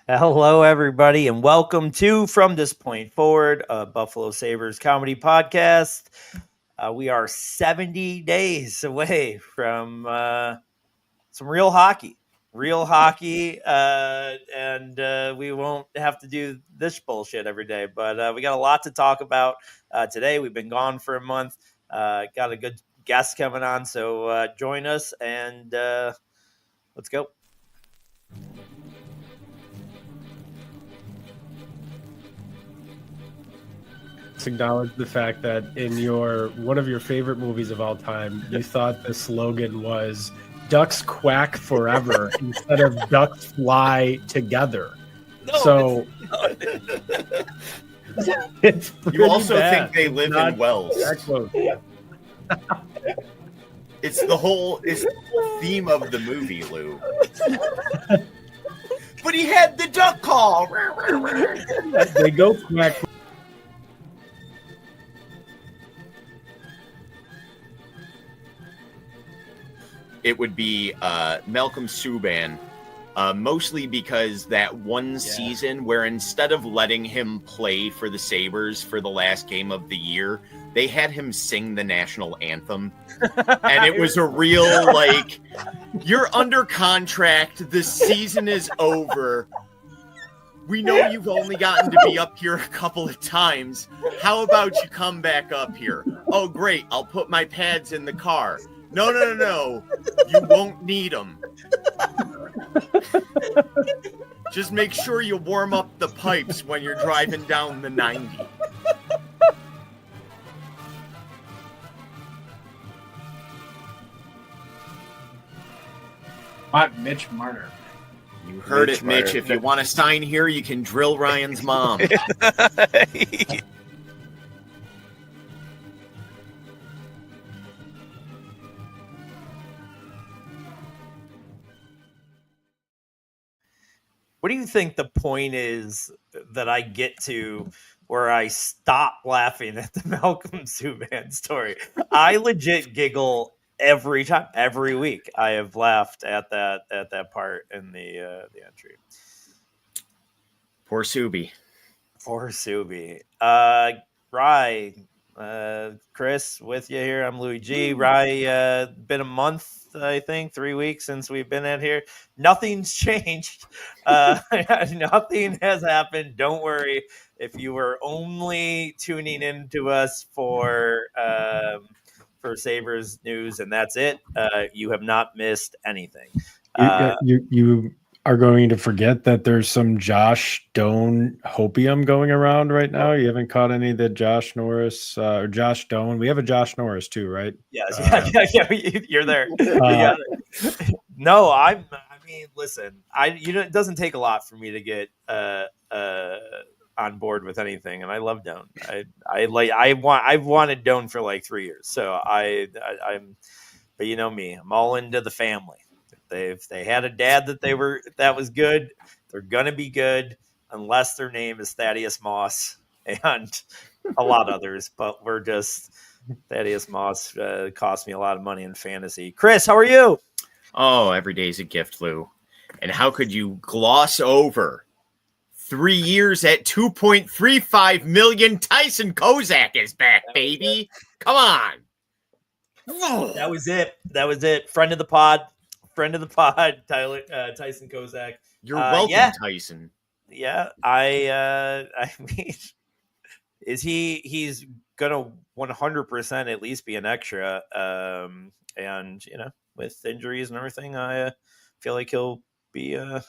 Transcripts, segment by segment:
Hello, everybody, and welcome to From This Point Forward, a Buffalo Sabres comedy podcast. We are 70 days away from some real hockey. And we won't have to do this bullshit every day. But we got a lot to talk about today. We've been gone for a month. Got a good guest coming on, so join us and let's go. Acknowledge the fact that in one of your favorite movies of all time, you thought the slogan was "Ducks quack forever" instead of "Ducks fly together." You also think they live in wells. It's the whole theme of the movie, Lou. But he had the duck call. They go quack. It would be Malcolm Subban, mostly because that one season where instead of letting him play for the Sabres for the last game of the year, they had him sing the national anthem. And it was a real, you're under contract, the season is over. We know you've only gotten to be up here a couple of times. How about you come back up here? Oh, great, I'll put my pads in the car. No. You won't need them. Just make sure you warm up the pipes when you're driving down the 90. Mitch Marner. You heard it, Mitch. If you want to sign here, you can drill Ryan's mom. What do you think the point is that I get to where I stop laughing at the Malcolm Subban story? I legit giggle every time, every week. I have laughed at that part in the entry. Poor Subi. Rye, Chris, with you here. I'm Louie G. Rye, been a month, I think, 3 weeks since we've been at here. Nothing's changed. Nothing has happened. Don't worry. If you were only tuning into us for Sabres news and that's it, you have not missed anything. You are going to forget that there's some Josh Doan hopium going around right now. You haven't caught any of the Josh Norris or Josh Doan. We have a Josh Norris too, right? Yes, yeah, you're there. You got it. No, I mean, listen, it doesn't take a lot for me to get on board with anything, and I love Doan. I've wanted Doan for like 3 years, so I'm. But you know me, I'm all into the family. If they had a dad that was good, they're gonna be good, unless their name is Thaddeus Moss and a lot of others. But we're just Thaddeus Moss cost me a lot of money in fantasy. Chris, how are you? Oh, every day's a gift, Lou. And how could you gloss over 3 years at $2.35 million? Tyson Kozak is back, baby. Come on. That was it. Friend of the pod, Tyson Kozak. You're welcome, Tyson. Yeah, I mean, he's gonna 100% at least be an extra. And with injuries and everything, I feel like he'll be a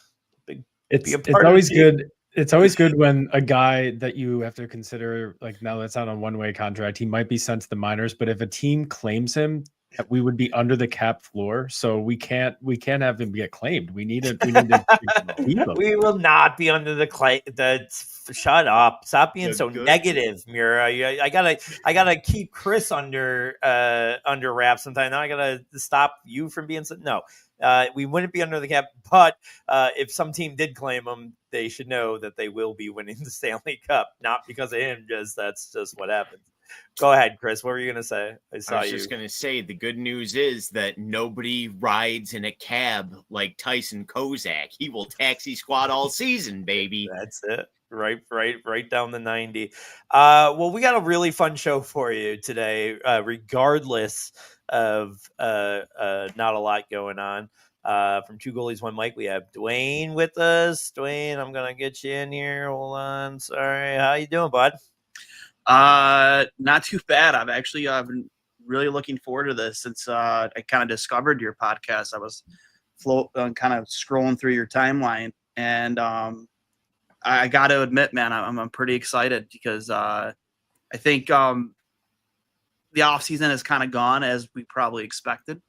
big. It's always good. It's always good when a guy that you have to consider, like, now that's not on one-way contract, he might be sent to the minors, but if a team claims him, we would be under the cap floor, so we can't have him get claimed. We need to keep him. We will not be under the claim. Shut up! Stop being so negative, Mura. I gotta keep Chris under wraps sometimes. Now I gotta stop you from being so. No, we wouldn't be under the cap. But if some team did claim him, they should know that they will be winning the Stanley Cup, not because of him. That's just what happens. Go ahead, Chris. What were you gonna say? I I was just gonna say the good news is that nobody rides in a cab like Tyson Kozak. He will taxi squad all season, baby. That's it. Right down the 90. Well, we got a really fun show for you today, regardless of not a lot going on. From Two Goalies, One Mic, we have Duane with us. Duane, I'm gonna get you in here. Hold on. Sorry. How you doing, bud? Not too bad. I've been really looking forward to this since I kind of discovered your podcast. I was kind of scrolling through your timeline, and I got to admit, man, I'm pretty excited because I think the off season has kind of gone as we probably expected.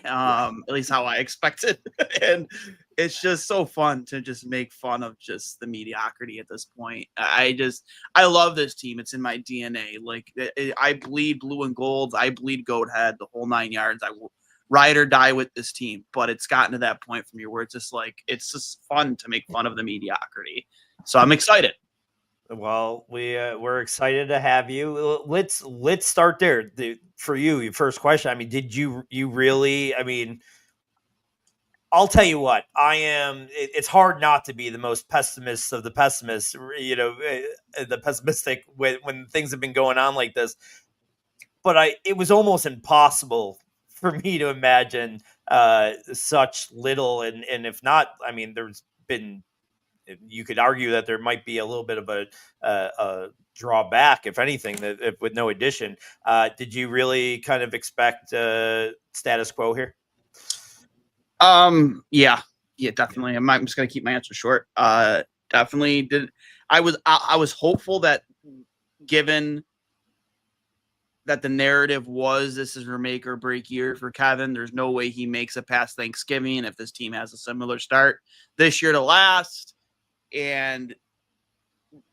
At least how I expected. And it's just so fun to just make fun of just the mediocrity at this point. I love this team. It's in my DNA. Like I bleed blue and gold. I bleed goat head, the whole 9 yards. I will ride or die with this team. But it's gotten to that point for me where it's just fun to make fun of the mediocrity. So I'm excited. Well, we're excited to have you. Let's start there. For you, your first question. I mean, did you really? I mean, I'll tell you what. I am. It's hard not to be the most pessimist of the pessimists. You know, the pessimistic when things have been going on like this. But it was almost impossible for me to imagine such little. And if not, I mean, there's been. You could argue that there might be a little bit of a drawback, if anything, with no addition. Did you really kind of expect status quo here? Yeah, definitely. I'm just gonna keep my answer short. Definitely did. I was hopeful that, given that the narrative was this is a make or break year for Kevin, there's no way he makes it past Thanksgiving if this team has a similar start this year to last. And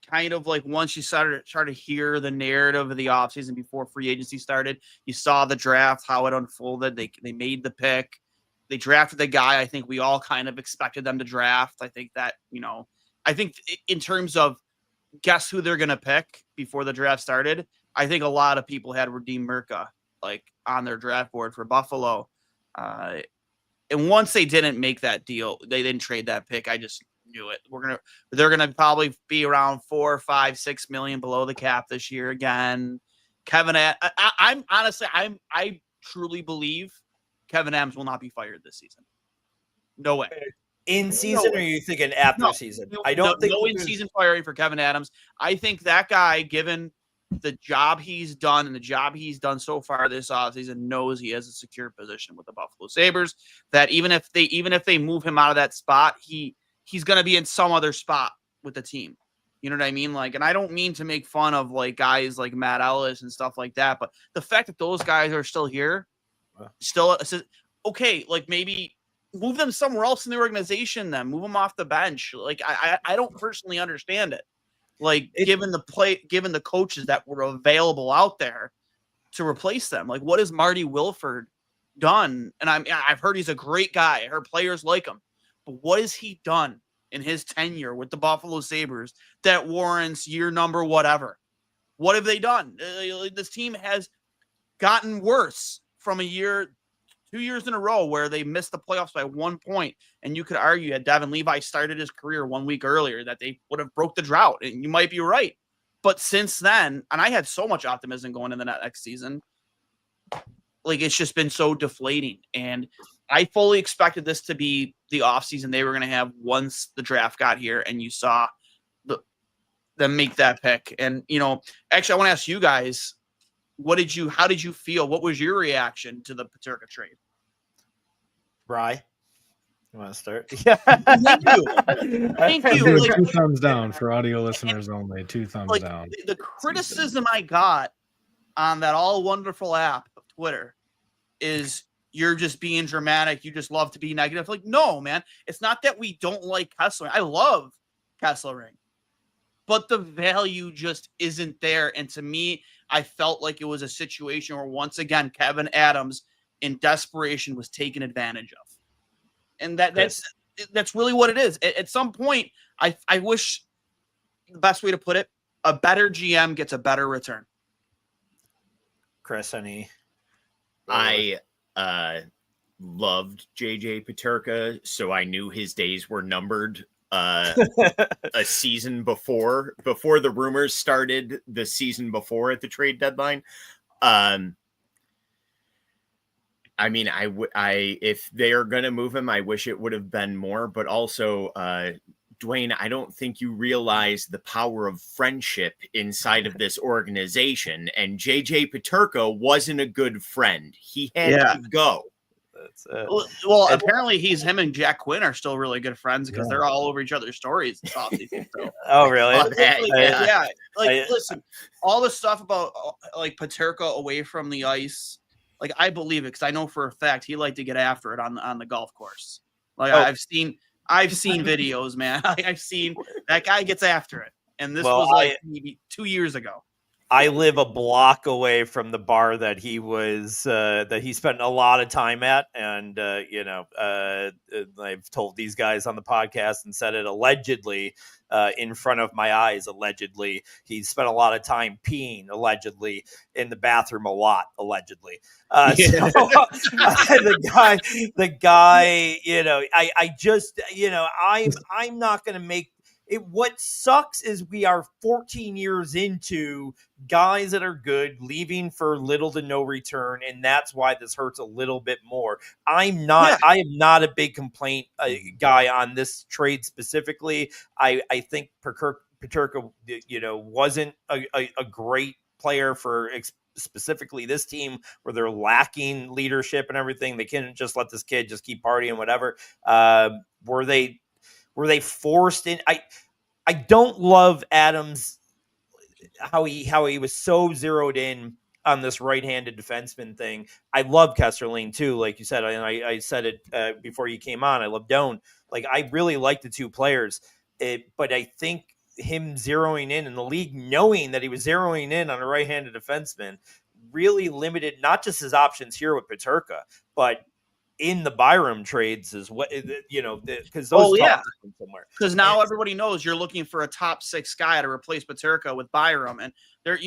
kind of like once you started to hear the narrative of the offseason before free agency started, you saw the draft, how it unfolded. They made the pick. They drafted the guy I think we all kind of expected them to draft. I think that, I think in terms of guess who they're going to pick before the draft started, I think a lot of people had Radim Mura like on their draft board for Buffalo. And once they didn't make that deal, they didn't trade that pick. I just knew it. They're gonna probably be around 4, 5, 6 million below the cap this year again. I truly believe Kevin Adams will not be fired this season. No way. In season, or are you thinking after season? I don't think in season firing for Kevin Adams. I think that guy, given the job he's done and the job he's done so far this offseason, knows he has a secure position with the Buffalo Sabres. That even if they move him out of that spot, he's going to be in some other spot with the team. You know what I mean? Like, and I don't mean to make fun of like guys like Matt Ellis and stuff like that, but the fact that those guys are still here, okay, like maybe move them somewhere else in the organization, then move them off the bench. Like, I don't personally understand it. Like, given the coaches that were available out there to replace them, like what has Marty Wilford done? And I've heard he's a great guy. I heard players like him. But what has he done in his tenure with the Buffalo Sabres that warrants year number whatever? What have they done? This team has gotten worse from 2 years in a row where they missed the playoffs by 1 point. And you could argue that Devin Levi started his career 1 week earlier that they would have broke the drought. And you might be right. But since then, and I had so much optimism going into that next season, like it's just been so deflating. And I fully expected this to be the offseason they were going to have once the draft got here and you saw them make that pick. And, actually, I want to ask you guys, how did you feel? What was your reaction to the Peterka trade? Bri, you want to start? Thank you. Like, 2 thumbs down for audio listeners only. 2 thumbs down. The criticism I got on that all wonderful app of Twitter is you're just being dramatic. You just love to be negative. Like, no, man, it's not that we don't like Kessler. I love Kesslering, but the value just isn't there. And to me, I felt like it was a situation where once again, Kevin Adams in desperation was taken advantage of. And that's really what it is. At some point, I wish, the best way to put it, a better GM gets a better return. Chris, any? I loved JJ Peterka, so I knew his days were numbered a season before the rumors started, the season before at the trade deadline. I mean, if they are going to move him, I wish it would have been more, but also, Duane, I don't think you realize the power of friendship inside of this organization. And JJ Peterka wasn't a good friend. He had to go. That's it. Well, apparently him and Jack Quinn are still really good friends because they're all over each other's stories this offseason. So. Oh, really? Listen, all the stuff about like Peterka away from the ice, like I believe it because I know for a fact he liked to get after it on the golf course. Like I've seen videos, man. I've seen that guy gets after it, and this was like maybe 2 years ago. I live a block away from the bar that he was that he spent a lot of time at, and I've told these guys on the podcast and said it allegedly in front of my eyes. Allegedly, he spent a lot of time peeing. Allegedly, in the bathroom a lot. Allegedly, the guy. I'm not going to make. What sucks is we are 14 years into guys that are good leaving for little to no return, and that's why this hurts a little bit more. I am not a big complaint guy on this trade specifically. I think Peterka, wasn't a great player for specifically this team where they're lacking leadership and everything. They can't just let this kid just keep partying, whatever. Were they forced in? I don't love Adams how he was so zeroed in on this right-handed defenseman thing. I love Kesselring too, like you said, and I said it before you came on. I love Doan. Like I really like the two players, but I think him zeroing in the league, knowing that he was zeroing in on a right-handed defenseman, really limited not just his options here with Peterka, but in the Byram trades is what because those somewhere. Because now everybody knows you're looking for a top 6 guy to replace Peterka with Byram, and there,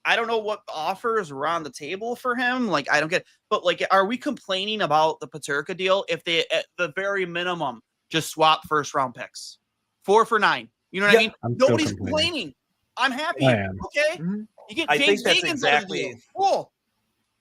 I don't know what offers were on the table for him. Like I don't get, but like, are we complaining about the Peterka deal if they at the very minimum just swap first round picks 4 for 9? You know what I mean? Nobody's complaining. I'm happy. Okay, Mm-hmm. you get James Higgins out of the deal. Cool.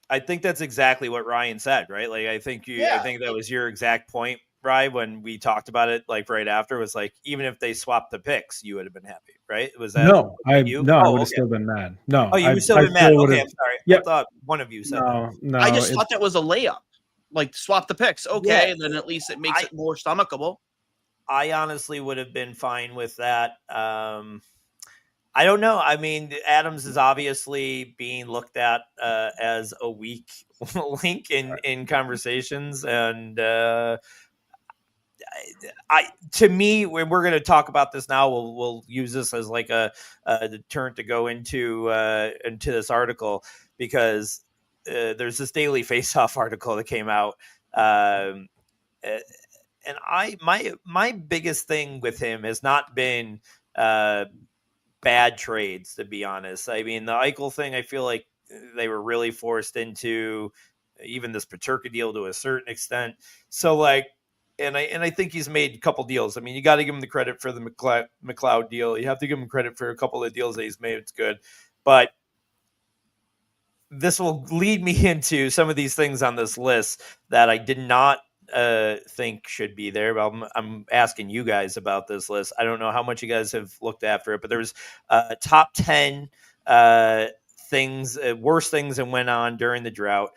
I think that's exactly what Ryan said, right? Like, I think that was your exact point, Ryan, when we talked about it, like right after, was like, even if they swapped the picks, you would have been happy, right? Was that I would have still been mad. No. Oh, you would still been mad. Okay, I'm sorry. Yep. I thought one of you said that. No. I just thought that was a layup. Like swap the picks. Okay, and then at least it makes it more stomachable. I honestly would have been fine with that. I don't know. I mean, Adams is obviously being looked at as a weak link in conversations, and to me, when we're going to talk about this now, we'll use this as like a turn to go into this article, because there's this Daily Faceoff article that came out, and my biggest thing with him has not been bad trades, to be honest. I mean, the Eichel thing, I feel like they were really forced into, even this Peterka deal to a certain extent. So like, and I think he's made a couple deals. I mean, you got to give him the credit for the McLeod deal. You have to give him credit for a couple of deals that he's made. It's good. But this will lead me into some of these things on this list that I did not think should be there. But I'm asking you guys about this list. I don't know how much you guys have looked after it, but there's top 10 things, worst things that went on during the drought.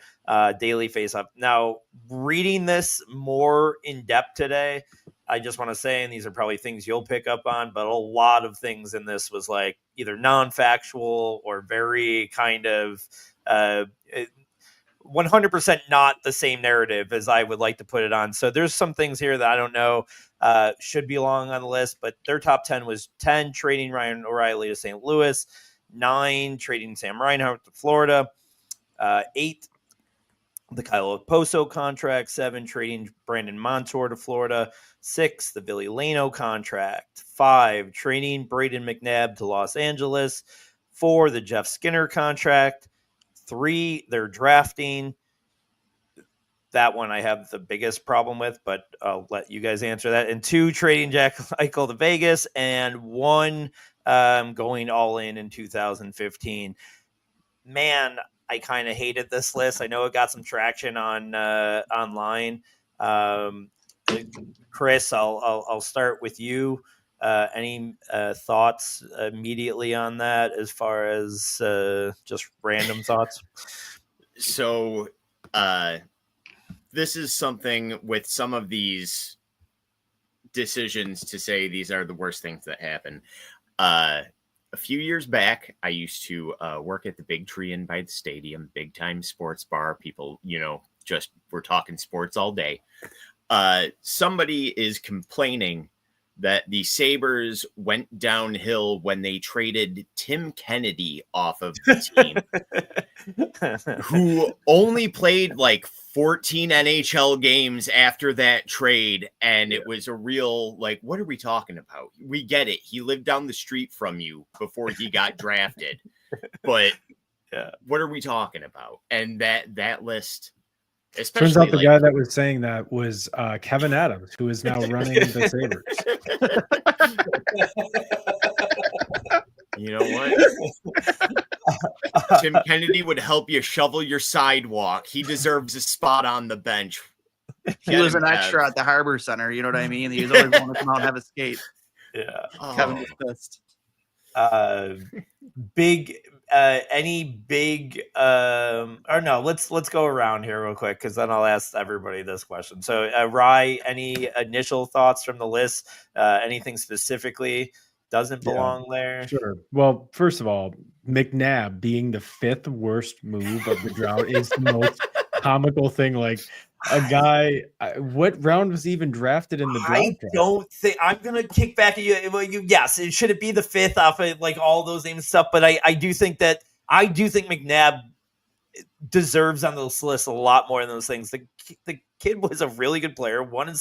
Daily Faceoff. Now, reading this more in depth today, I just want to say, and these are probably things you'll pick up on, but a lot of things in this was like either non-factual or very kind of 100% not the same narrative as I would like to put it on. So there's some things here that I don't know should belong on the list, but their top 10 was 10, trading Ryan O'Reilly to St. Louis, 9, trading Sam Reinhart to Florida, 8, the Kyle Okposo contract, 7, trading Brandon Montour to Florida, 6, the Billy Lano contract, 5, trading Braden McNabb to Los Angeles, 4, the Jeff Skinner contract, 3, they're drafting. That one I have the biggest problem with, but I'll let you guys answer that. And 2, trading Jack Eichel to Vegas, and 1, going all in 2015. Man, I kind of hated this list. I know it got some traction on online. Chris, I'll start with you. Any thoughts immediately on that, as far as just random thoughts? So, this is something with some of these decisions to say these are the worst things that happen. A few years back, I used to work at the Big Tree Inn by the stadium, big time sports bar. People, just we're talking sports all day. Somebody is complaining that the Sabres went downhill when they traded Tim Kennedy off of the team, who only played like 14 NHL games after that trade. And it was a real, like, what are we talking about? We get it. He lived down the street from you before he got drafted. But what are we talking about? And that list... Especially, turns out the guy that was saying that was Kevin Adams, who is now running the Sabres. You know what? Tim Kennedy would help you shovel your sidewalk. He deserves a spot on the bench. He was an extra at the Harbor Center. You know what I mean? He was always going to come out and have a skate. Yeah. Kevin was pissed. Big any big or no, let's go around here real quick, because then I'll ask everybody this question. So Rye, any initial thoughts from the list? Anything specifically doesn't belong there? Sure. Well, first of all, McNabb being the 5th worst move of the drought is the most comical thing. Like, a guy, what round was he even drafted in the drought? I don't think I'm gonna kick back at you. Well, yes, it should it be the 5th off of like all those names and stuff, but I do think McNabb deserves on this list a lot more than those things. The kid was a really good player. Won in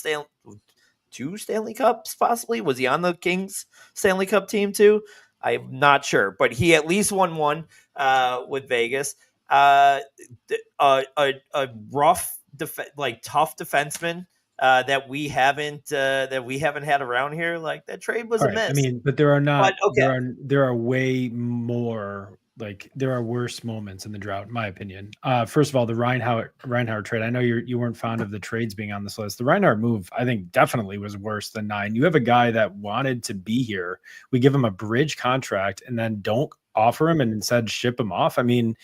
2 Stanley Cups, possibly. Was he on the Kings Stanley Cup team too? I'm not sure, but he at least won one with Vegas. A rough, tough defenseman that we haven't had around here. Like, that trade was a miss. I mean, but there are not. There are way more. Like, there are worse moments in the drought, in my opinion. First of all, the Reinhart trade. I know you weren't fond of the trades being on this list. The Reinhart move, I think, definitely was worse than 9. You have a guy that wanted to be here. We give him a bridge contract and then don't offer him and instead ship him off. I mean,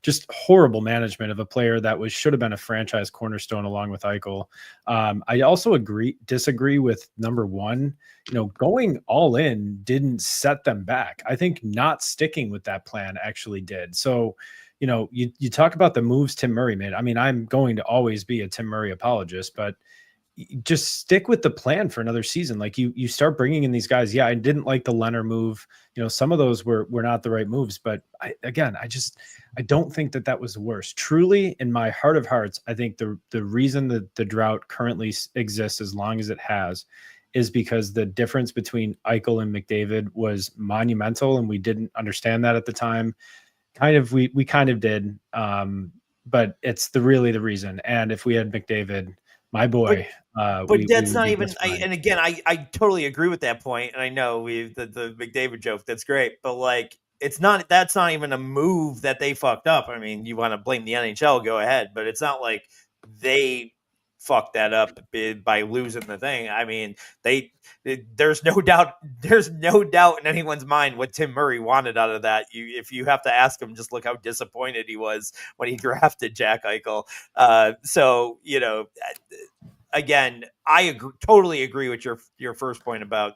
just horrible management of a player that should have been a franchise cornerstone along with Eichel. I also disagree with number 1. Going all in didn't set them back. I think not sticking with that plan actually did. So, you talk about the moves Tim Murray made. I mean, I'm going to always be a Tim Murray apologist, but just stick with the plan for another season. Like, you start bringing in these guys. Yeah, I didn't like the Leonard move. Some of those were not the right moves, but I don't think that was the worst. Truly, in my heart of hearts, I think the reason that the drought currently exists as long as it has is because the difference between Eichel and McDavid was monumental, and we didn't understand that at the time. We kind of did, but it's really the reason. And if we had McDavid, my boy, but that's not even. And again, I totally agree with that point. And I know the McDavid joke. That's great, but like, it's not. That's not even a move that they fucked up. I mean, you want to blame the NHL? Go ahead, but it's not like they fucked that up by losing the thing. I mean, there's no doubt in anyone's mind what Tim Murray wanted out of that. If you have to ask him, just look how disappointed he was when he drafted Jack Eichel. So, again, I totally agree with your first point about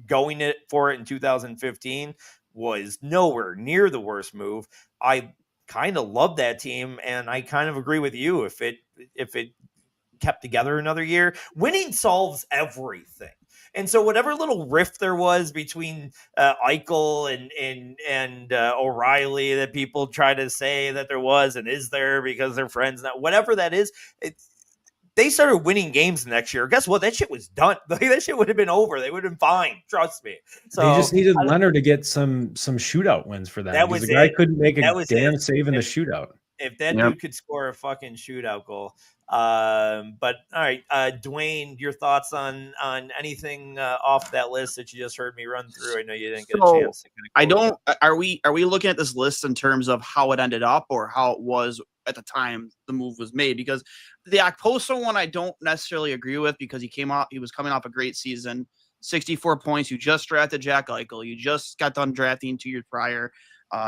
going for it in 2015 was nowhere near the worst move. I kind of love that team, and I kind of agree with you. If it kept together another year, winning solves everything. And so whatever little rift there was between Eichel and O'Reilly that people try to say that there was and is there because they're friends now, whatever that is, they started winning games the next year, guess what? That shit was done. Like, that shit would have been over. They would have been fine. Trust me. So they just needed Leonard to get some shootout wins for them, that because was the guy it. couldn't make a That was damn it. save in the shootout. If that Yep. dude could score a fucking shootout goal. But all right, Duane, your thoughts on anything off that list that you just heard me run through? I know you didn't get a chance to I don't. Are we looking at this list in terms of how it ended up or how it was at the time the move was made? Because the Okposo one I don't necessarily agree with, because he was coming off a great season, 64 points. You just drafted Jack Eichel. You just got done drafting 2 years prior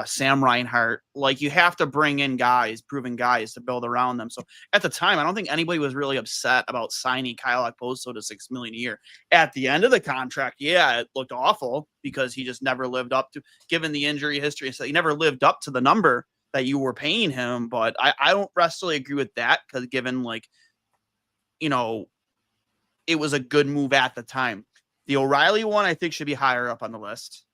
Sam Reinhart. Like, you have to bring in guys, proven guys, to build around them. So at the time, I don't think anybody was really upset about signing Kyle Okposo to $6 million a year. At the end of the contract, yeah, it looked awful because he just never lived up to, given the injury history, so he never lived up to the number that you were paying him. But I don't necessarily agree with that, because given, like, you know, it was a good move at the time. The O'Reilly one I think should be higher up on the list.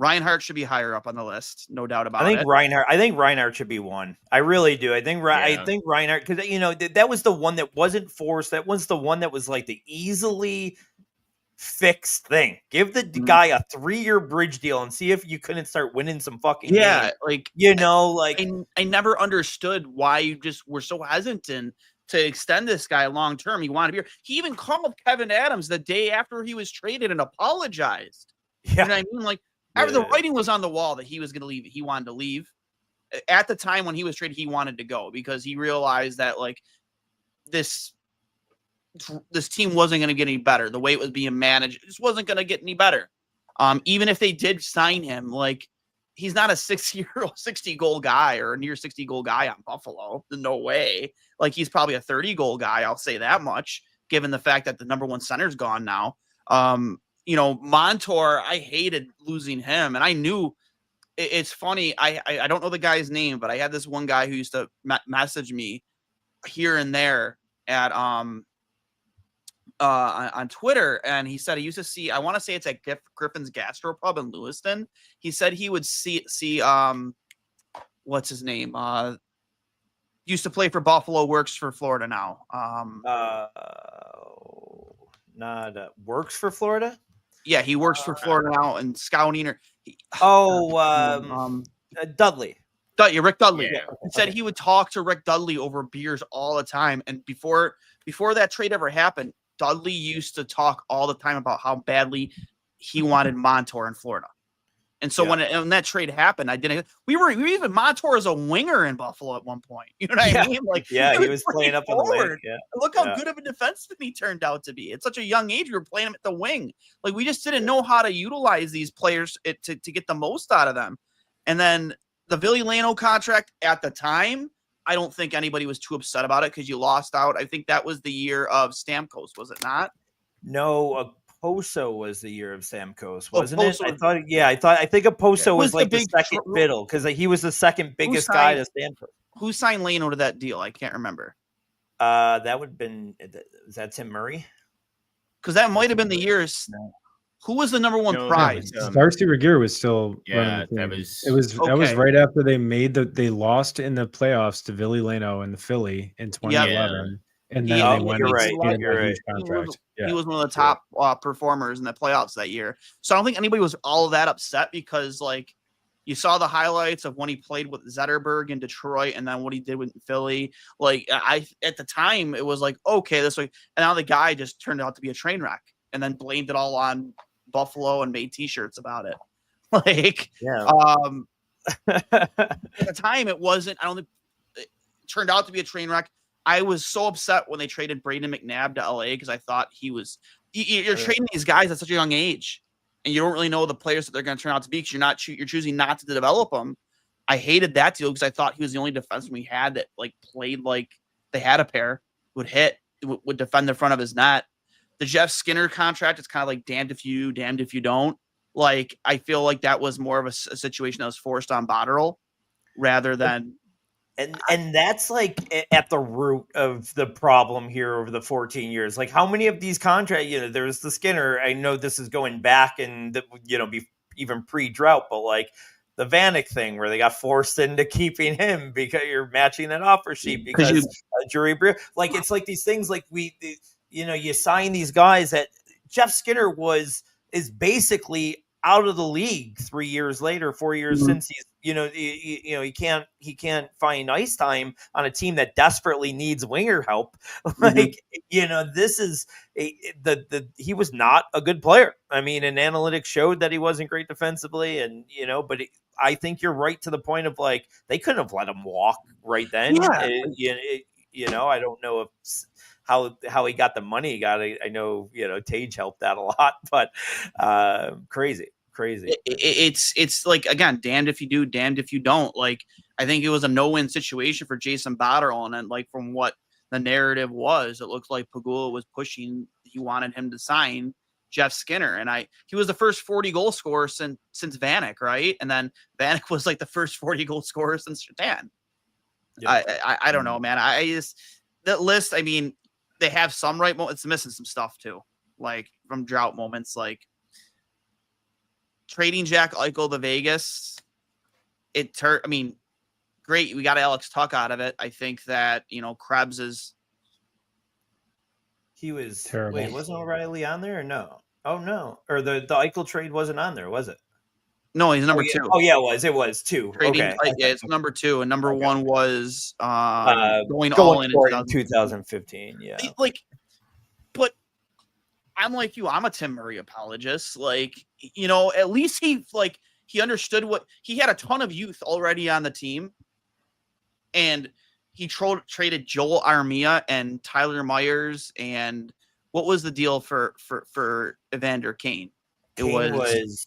Reinhart should be higher up on the list, no doubt about it. I think Reinhart should be one. I really do. I think Reinhart, because, you know, that was the one that wasn't forced. That was the one that was like the easily fixed thing. Give the guy a 3-year bridge deal and see if you couldn't start winning some fucking games. Like, you know, like, I never understood why you just were so hesitant to extend this guy long term. He wanted to be here. He even called Kevin Adams the day after he was traded and apologized. Yeah. You know what I mean? Like, the writing was on the wall that he was going to leave. He wanted to leave. At the time when he was traded, he wanted to go because he realized that, like, this team wasn't going to get any better. The way it was being managed, it just wasn't going to get any better. Even if they did sign him, like, he's not a 60-goal guy or a near 60-goal guy on Buffalo. No way. Like, he's probably a 30-goal guy. I'll say that much, given the fact that the number one center's gone now. You know, Montour, I hated losing him. And I knew, it's funny. I don't know the guy's name, but I had this one guy who used to message me here and there at, on Twitter. And he said he used to see, I want to say it's at Griffin's Gastropub in Lewiston. He said he would see what's his name? Used to play for Buffalo, works for Florida now. Works for Florida? Yeah, he works for Florida now and scouting. Dudley. Rick Dudley. Yeah. He said he would talk to Rick Dudley over beers all the time. And before that trade ever happened, Dudley used to talk all the time about how badly he wanted Montour in Florida. And so when that trade happened, we were even Montour as a winger in Buffalo at one point. You know what I mean? Like, he was playing up on the wing. Yeah. Look how good of a defenseman he turned out to be. At such a young age, we were playing him at the wing. Like, we just didn't know how to utilize these players to get the most out of them. And then the Ville Lano contract at the time, I don't think anybody was too upset about it because you lost out. I think that was the year of Stamkos, was it not? No, Okposo was the year of Stamkos, wasn't it? I think Okposo was like the second fiddle because he was the second biggest guy to Stamkos. Who signed Lano to that deal? I can't remember. That would have been, is that Tim Murray? Because that might have been the years. No. Who was the number one prize? Darcy Regier was still. Yeah, that was. That was right after they lost in the playoffs to Ville Lano and the Philly in 2011. Yeah. And then they went. You're right. He was one of the top performers in the playoffs that year. So I don't think anybody was all that upset because, like, you saw the highlights of when he played with Zetterberg in Detroit and then what he did with Philly. Like, at the time, it was like, okay, this way. And now the guy just turned out to be a train wreck and then blamed it all on Buffalo and made T-shirts about it. Like, at the time, it wasn't. I don't think it turned out to be a train wreck. I was so upset when they traded Braden McNabb to LA because I thought you're trading these guys at such a young age, and you don't really know the players that they're going to turn out to be because you're choosing not to develop them. I hated that deal because I thought he was the only defenseman we had that, like, played like they had a pair, would defend the front of his net. The Jeff Skinner contract, it's kind of like damned if you don't. Like, I feel like that was more of a situation that was forced on Botterill rather than. And that's like at the root of the problem here over the 14 years. Like, how many of these contracts, there's the Skinner. I know this is going back and, even pre-drought, but, like, the Vanek thing where they got forced into keeping him because you're matching that offer sheet because Drury Breer. Like it's like these things like you sign these guys that Jeff Skinner is basically out of the league 3 years later, 4 years since he's he can't find ice time on a team that desperately needs winger help. Like this is he was not a good player. I mean, and analytics showed that he wasn't great defensively, and but I think you're right to the point of like they couldn't have let him walk right then. Yeah. I don't know if how he got the money he got. I know Tage helped that a lot, but crazy. It's like, again, damned if you do, damned if you don't. Like, I think it was a no-win situation for Jason Botterill, and like from what the narrative was, it looked like Pegula was pushing. He wanted him to sign Jeff Skinner, and he was the first 40 goal scorer since Vanek, right? And then Vanek was like the first 40 goal scorer since Shatan. Yeah. I don't know, man. That list. I mean, they have some right moments. It's missing some stuff too, like from drought moments, like trading Jack Eichel to Vegas. I mean, great. We got Alex Tuck out of it. I think that Krebs is. He was terrible. Wait, wasn't O'Reilly on there or no? Oh no, or the Eichel trade wasn't on there, was it? No, he's number 2. Oh yeah, it was 2. Trading, okay, it's number 2, and number 1 was going all in 2015. Yeah, but I'm like you. I'm a Tim Murray apologist. Like, at least he understood he had a ton of youth already on the team, and he traded Joel Armia and Tyler Myers. And what was the deal for Evander Kane? It was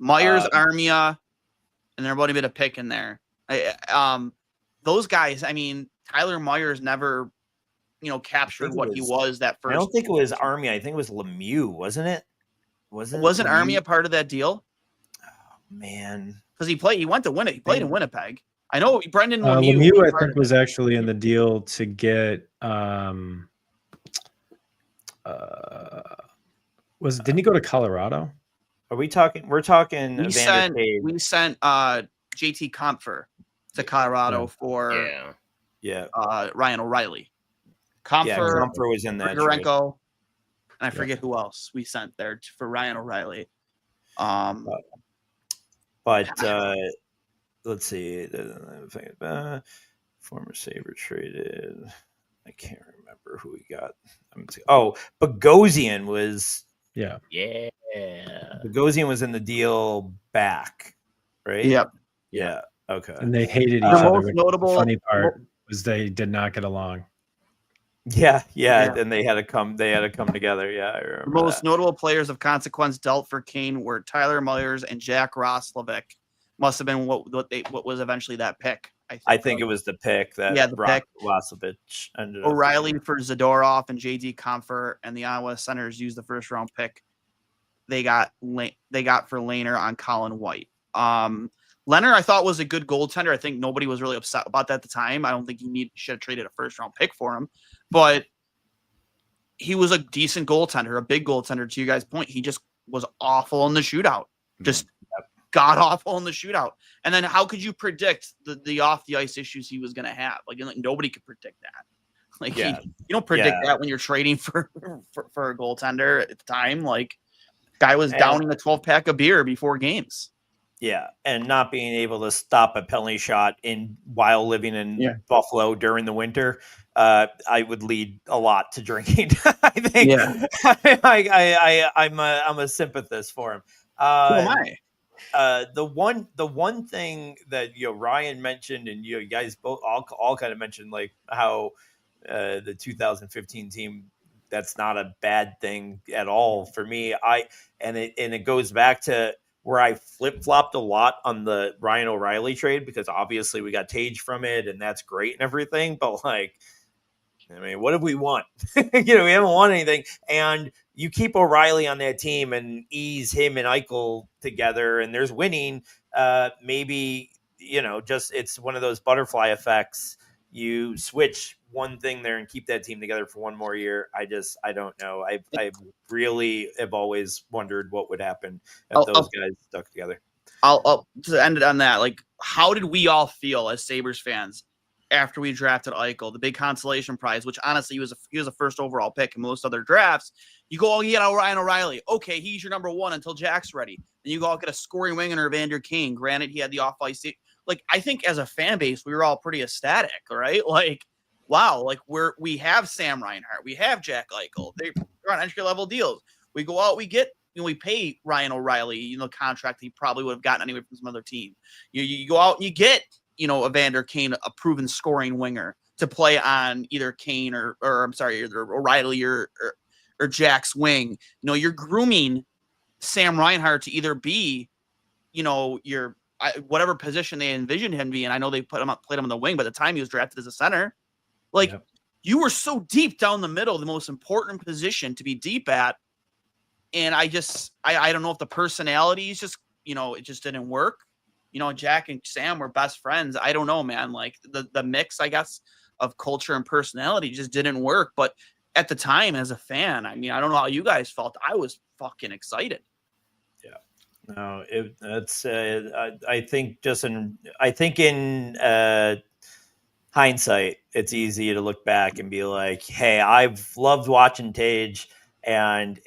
Myers, Armia, and everybody made a pick in there. Those guys. I mean, Tyler Myers never, captured what he was that first. I don't think it was Armia. I think it was Lemieux, wasn't it? Wasn't Armia part of that deal? Oh, man, because he went to win it. He played in Winnipeg. I know Brendan Lemieux. I think was actually in the deal to get. Didn't he go to Colorado? Are we talking? We're talking. We sent JT Compher to Colorado for Ryan O'Reilly. Compher was in that. Grigorenko, and I forget who else we sent there for Ryan O'Reilly. But let's see. Former Sabre traded. I can't remember who we got. Bogosian was. Yeah. Bogosian was in the deal back, right? Yep. Yeah. Okay. And they hated each other. The funny part was they did not get along. Yeah. And they had to come together. Yeah, I remember. The most notable players of consequence dealt for Kane were Tyler Myers and Jack Roslovic. Must have been what was eventually that pick. I think it was the pick that Roslovic ended up. O'Reilly for Zadorov and JD Compher, and the Iowa Senators used the first round pick they got for Lehner on Colin White. Lehner, I thought, was a good goaltender. I think nobody was really upset about that at the time. I don't think you should have traded a first round pick for him, but he was a decent goaltender, a big goaltender. To you guys' point, he just was awful in the shootout. Just god awful in the shootout. And then how could you predict the off the ice issues he was going to have? Like nobody could predict that. You don't predict that when you're trading for a goaltender at the time. Like, guy was downing a 12-pack of beer before games. Yeah, and not being able to stop a penalty shot while living in Buffalo during the winter, I would lead a lot to drinking. I think. Yeah. I'm a sympathist for him. Who am I? The one thing that Ryan mentioned, and you guys both all kind of mentioned, like how the 2015 team, that's not a bad thing at all for me. It goes back to where I flip-flopped a lot on the Ryan O'Reilly trade, because obviously we got Tage from it and that's great and everything, but what have we won? We haven't won anything. And you keep O'Reilly on that team and ease him and Eichel together and there's winning. Maybe, just it's one of those butterfly effects. You switch one thing there and keep that team together for one more year. I don't know. I really have always wondered what would happen if those guys stuck together. I'll to end it on that. Like, how did we all feel as Sabres fans after we drafted Eichel, the big consolation prize, which honestly he was a first overall pick in most other drafts? You go, you get Ryan O'Reilly. Okay, he's your number one until Jack's ready. Then you go get a scoring winger, Evander Kane. Granted, he had the off ice. Like, I think as a fan base, we were all pretty ecstatic, right? Like, wow, like we have Sam Reinhart, we have Jack Eichel. They're on entry level deals. We go out, we get. We pay Ryan O'Reilly, contract he probably would have gotten anyway from some other team. You go out and you get, Evander Kane, a proven scoring winger to play on either Kane or I'm sorry, either O'Reilly or Jack's wing. You're grooming Sam Reinhart to either be, your whatever position they envisioned him to be. And I know they played him on the wing, but at the time he was drafted as a center. Like, you were so deep down the middle, the most important position to be deep at. And I don't know if the personalities just, it just didn't work. Jack and Sam were best friends. I don't know, man. Like the mix, I guess, of culture and personality just didn't work. But at the time, as a fan, I mean, I don't know how you guys felt. I was fucking excited. Yeah. No, it's. I think in hindsight, it's easy to look back and be like, "Hey, I've loved watching Tage." And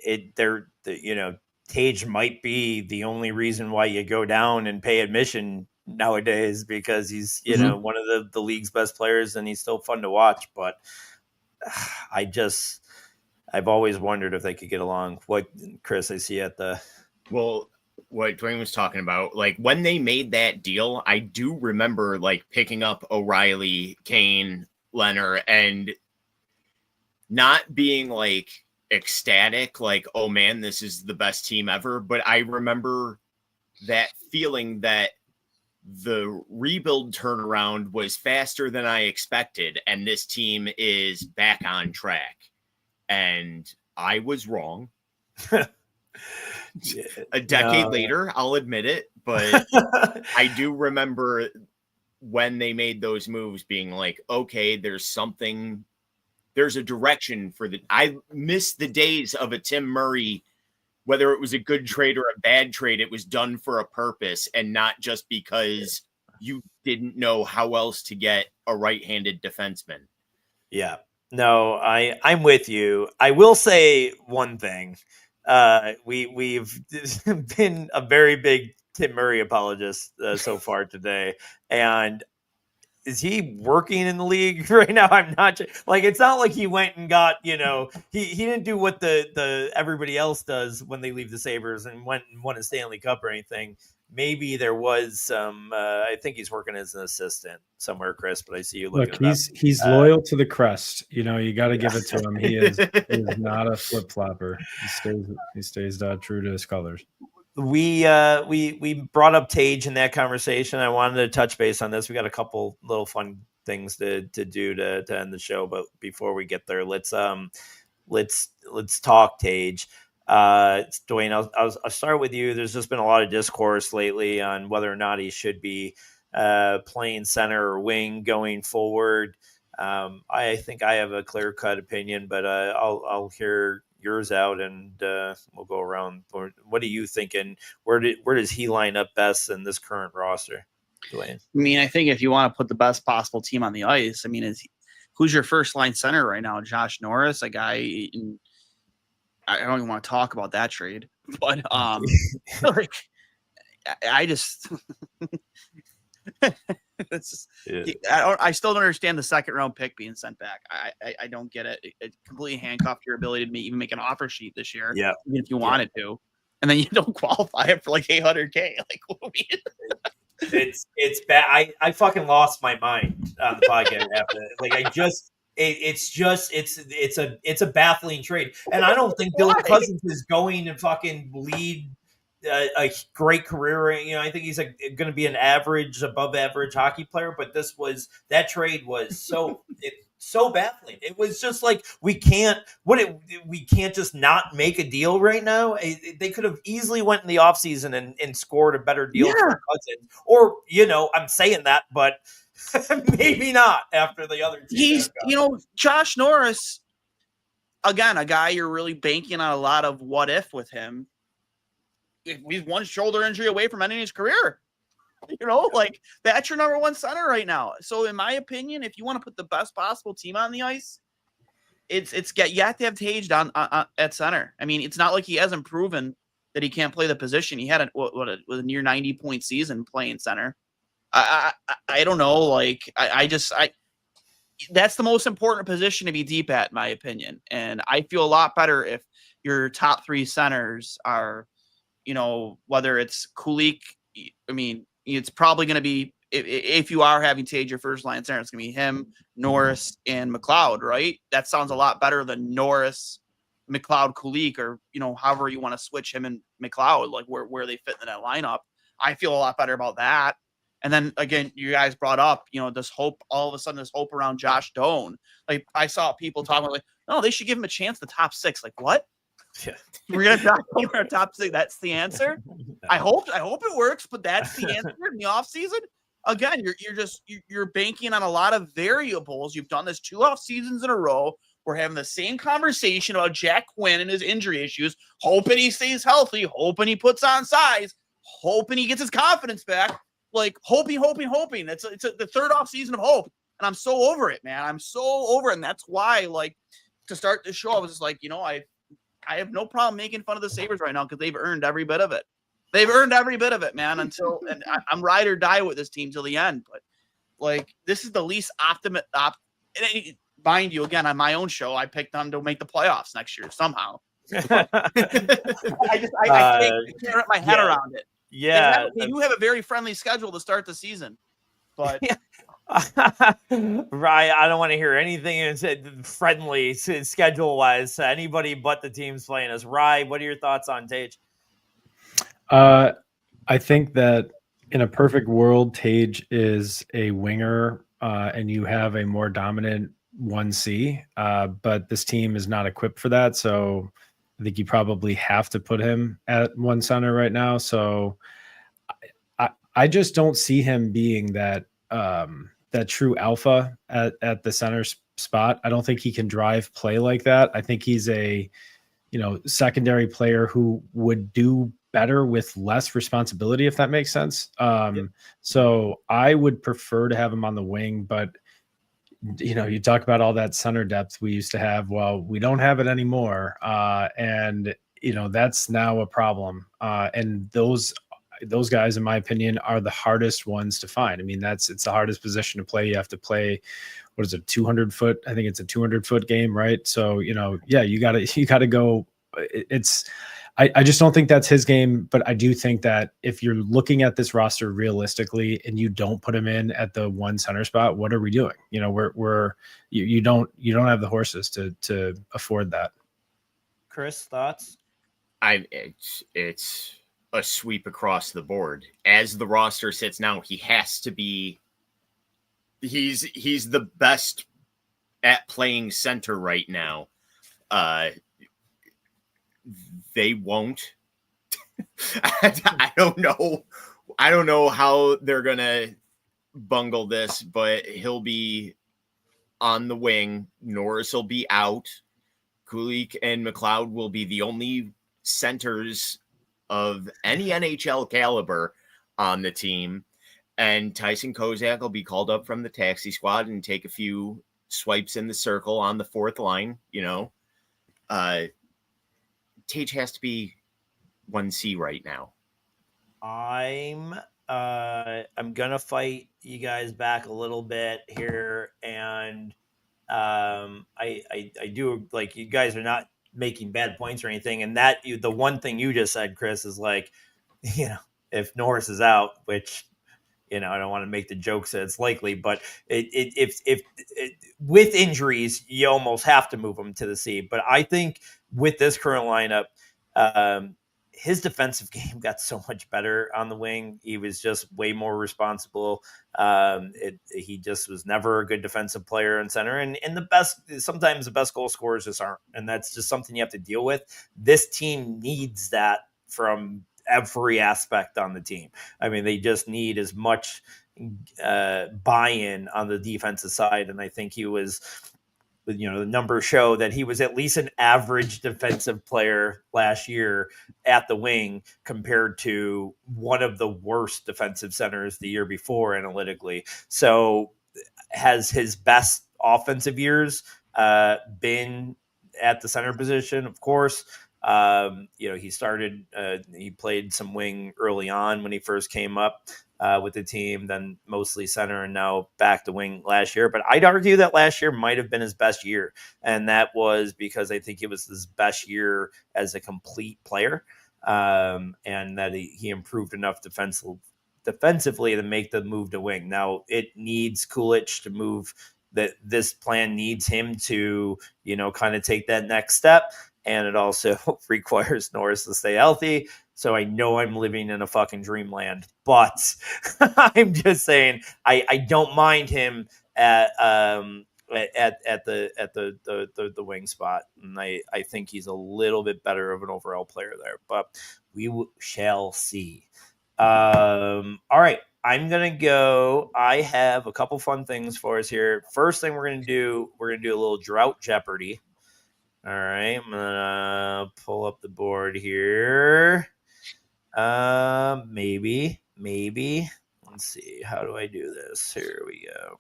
Tage might be the only reason why you go down and pay admission nowadays, because he's, one of the league's best players and he's still fun to watch. But I've always wondered if they could get along. What, Chris, I see at the. Well, what Duane was talking about, like when they made that deal, I do remember like picking up O'Reilly, Kane, Leonard, and not being like ecstatic, like, oh man, this is the best team ever. But I remember that feeling that the rebuild turnaround was faster than I expected, and this team is back on track. And I was wrong. A decade later, I'll admit it, but I do remember when they made those moves being like, okay, there's a direction for I miss the days of a Tim Murray, whether it was a good trade or a bad trade, it was done for a purpose and not just because you didn't know how else to get a right-handed defenseman. Yeah, no, I'm with you. I will say one thing. We've been a very big Tim Murray apologist so far today. And is he working in the league right now? I'm not like, it's not like he went and got, he didn't do what the everybody else does when they leave the Sabres and went and won a Stanley Cup or anything. Maybe there was some, I think he's working as an assistant somewhere, Chris, but I see you looking. Look, he's loyal to the crest. You got to give it to him. He is not a flip flopper. He stays true to his colors. We brought up Tage in that conversation. I wanted to touch base on this. We got a couple little fun things to do to end the show, but before we get there, let's talk Tage. Duane, I'll start with you. There's just been a lot of discourse lately on whether or not he should be playing center or wing going forward. I think I have a clear-cut opinion, but I'll hear yours out and we'll go around. What are you thinking? Where does he line up best in this current roster, Duane? I mean, I think if you want to put the best possible team on the ice, I mean, who's your first line center right now? Josh Norris, a guy I don't even want to talk about that trade, but like, I just I still don't understand the second round pick being sent back. I don't get it. It completely handcuffed your ability to even make an offer sheet this year. Yeah, even if you wanted to, and then you don't qualify it for like $800K. Like, it's bad. I fucking lost my mind on the podcast after that. Like, I just. It's a baffling trade, and I don't think Dylan Cousins is going to fucking lead a great career. I think he's going to be an average, above average hockey player. But that trade was so baffling. It was just like we can't just not make a deal right now. They could have easily went in the offseason and scored a better deal for Cousins, or I'm saying that, but. Maybe not after the other team. He's, Josh Norris, again, a guy you're really banking on a lot of what if with him. he's one shoulder injury away from ending his career. You know, like that's your number one center right now. So in my opinion, if you want to put the best possible team on the ice, you have to have Tage down at center. I mean, it's not like he hasn't proven that he can't play the position. He had a near 90-point season playing center. I don't know. Like that's the most important position to be deep at, in my opinion. And I feel a lot better if your top three centers are, you know, whether it's Kulik. I mean, it's probably going to be, if you are having Tage your first line center, it's going to be him, Norris, and McLeod, right? That sounds a lot better than Norris, McLeod, Kulik, or, you know, however you want to switch him and McLeod, like where they fit in that lineup. I feel a lot better about that. And then again, you guys brought up, you know, this hope, all of a sudden, this hope around Josh Doan. Like I saw people talking about, like, no, they should give him a chance the top six. Like what? Yeah. We're gonna talk over our top six. That's the answer. I hope it works, but that's the answer in the offseason. Again, you're banking on a lot of variables. You've done this 2 off seasons in a row. We're having the same conversation about Jack Quinn and his injury issues, hoping he stays healthy, hoping he puts on size, hoping he gets his confidence back. Like hoping. It's the third off season of hope, and I'm so over it, man. I'm so over it, and that's why, like, to start the show, I was just like, you know, I have no problem making fun of the Sabres right now because they've earned every bit of it. They've earned every bit of it, man. And I'm ride or die with this team till the end. But like, this is the least optimistic. Mind you, again, on my own show, I picked them to make the playoffs next year somehow. I can't wrap my head around it. Yeah, they do have a very friendly schedule to start the season, but. Right, I don't want to hear anything friendly schedule wise. Anybody but the teams playing us. Rye, what are your thoughts on Tage? I think that in a perfect world, Tage is a winger, and you have a more dominant 1C. But this team is not equipped for that, so I think you probably have to put him at one center right now. So I just don't see him being that true alpha at the center spot. I don't think he can drive play like that. I think he's a, you know, secondary player who would do better with less responsibility, if that makes sense. So I would prefer to have him on the wing, but you know, you talk about all that center depth we used to have. Well, we don't have it anymore. And you know, that's now a problem. And those guys, in my opinion, are the hardest ones to find. I mean, it's the hardest position to play. You have to play, what is it, 200 foot? I think it's a 200-foot game, right? So, you know, yeah, you gotta go. I just don't think that's his game, but I do think that if you're looking at this roster realistically and you don't put him in at the one center spot, what are we doing? You know, you don't have the horses to afford that. Chris, thoughts? It's a sweep across the board. As the roster sits now, he has to be. He's the best at playing center right now. They won't. I don't know how they're gonna bungle this, but he'll be on the wing. Norris will be out. Kulik and McLeod will be the only centers of any NHL caliber on the team. And Tyson Kozak will be called up from the taxi squad and take a few swipes in the circle on the fourth line. You know, Tage has to be 1C right now. I'm gonna fight you guys back a little bit here, and I do, like, you guys are not making bad points or anything, and that the one thing you just said, Chris, is like, you know, if Norris is out, which, you know, I don't want to make the jokes that it's likely, but if with injuries, you almost have to move him to the C. But I think with this current lineup, his defensive game got so much better on the wing. He was just way more responsible. He just was never a good defensive player in center, and sometimes the best goal scorers just aren't, and that's just something you have to deal with. This team needs that from every aspect on the team. I mean, they just need as much buy-in on the defensive side, and I think he was the numbers show that he was at least an average defensive player last year at the wing compared to one of the worst defensive centers the year before analytically. So has his best offensive years been at the center position? Of course. He played some wing early on when he first came up with the team, then mostly center, and now back to wing last year. But I'd argue that last year might have been his best year, and that was because I think it was his best year as a complete player, and that he improved enough defensively to make the move to wing. Now it needs Kulich to move. That this plan needs him to, kind of take that next step. And it also requires Norris to stay healthy. So I know I'm living in a fucking dreamland, but I'm just saying I don't mind him at the wing spot, and I think he's a little bit better of an overall player there. But we shall see. All right, I'm gonna go. I have a couple fun things for us here. First thing we're gonna do a little drought Jeopardy. All right, I'm gonna pull up the board here. Maybe. Let's see. How do I do this? Here we go.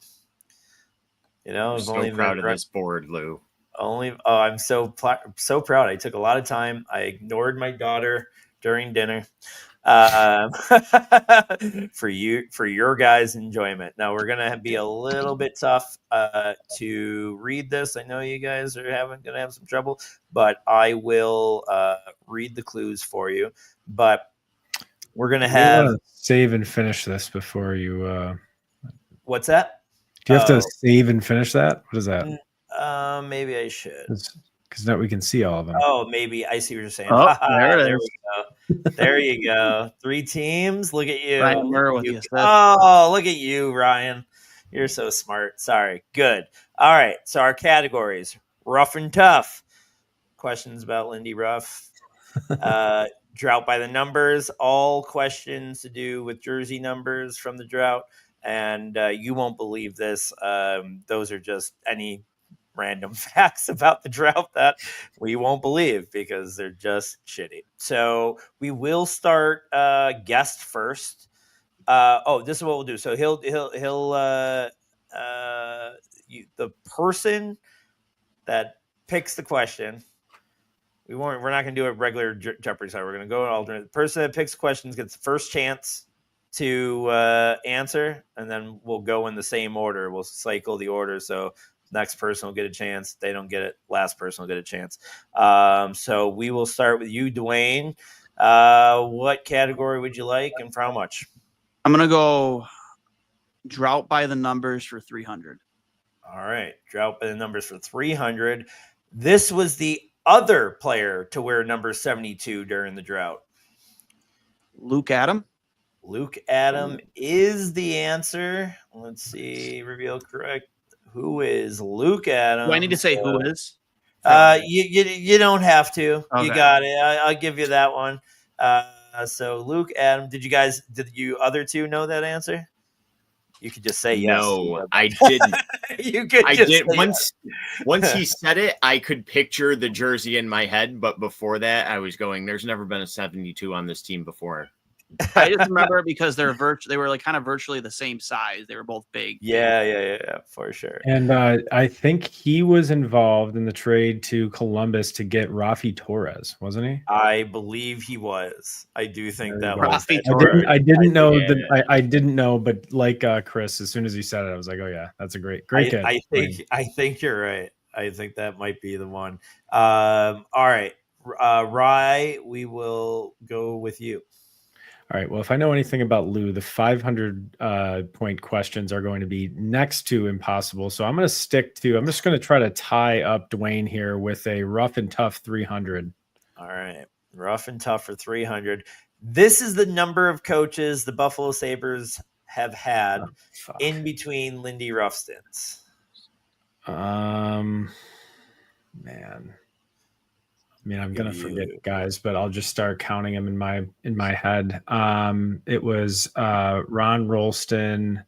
I'm so proud of this board, Lou. I'm so proud. I took a lot of time. I ignored my daughter during dinner. For your guys' enjoyment. Now we're gonna be a little bit tough to read this. I know you guys are gonna have some trouble, but I will read the clues for you. But we're gonna have save and finish this before you. What's that? Do you have to save and finish that? What is that? Maybe I should. Because now we can see all of them. Oh, maybe I see what you're saying. Oh, there we go. There you go. 3 teams. Look at you. Ryan Mura with you. Oh, look at you, Ryan. You're so smart. Sorry. Good. All right. So our categories: rough and tough. Questions about Lindy Ruff. Drought by the numbers. All questions to do with jersey numbers from the drought. And you won't believe this. Those are just any random facts about the drought that we won't believe because they're just shitty. So we will start guest first. This is what we'll do. So the person that picks the question. We're not going to do a regular Jeopardy style. We're going to go an alternate. The person that picks questions gets the first chance to answer, and then we'll go in the same order. We'll cycle the order. So next person will get a chance. They don't get it. Last person will get a chance. So we will start with you, Duane. What category would you like and for how much? I'm going to go drought by the numbers for 300. All right. Drought by the numbers for 300. This was the other player to wear number 72 during the drought. Luke Adam. Luke Adam is the answer. Let's see. Reveal correct. Who is Luke Adam? Do I need to say who is? You don't have to. Okay. You got it. I'll give you that one. So Luke Adam, did you other two know that answer? You could just say yes. No, I didn't. You could. I did once he said it. I could picture the jersey in my head, but before that, I was going. There's never been a 72 on this team before. I just remember because they were like kind of virtually the same size. They were both big. Yeah, for sure. And I think he was involved in the trade to Columbus to get Rafi Torres, wasn't he? I believe he was. I do think that was. Rafi Torres. I didn't know that. I didn't know, but like Chris, as soon as he said it, I was like, oh yeah, that's a great kid. I think you're right. I think that might be the one. All right, Rye, we will go with you. All right. Well, if I know anything about Lou, the 500 point questions are going to be next to impossible. So I'm just going to try to tie up Duane here with a rough and tough 300. All right. Rough and tough for 300. This is the number of coaches the Buffalo Sabres have had in between Lindy Ruff stints. Man. I mean, I'm gonna forget guys, but I'll just start counting them in my head. It was Ron Rolston,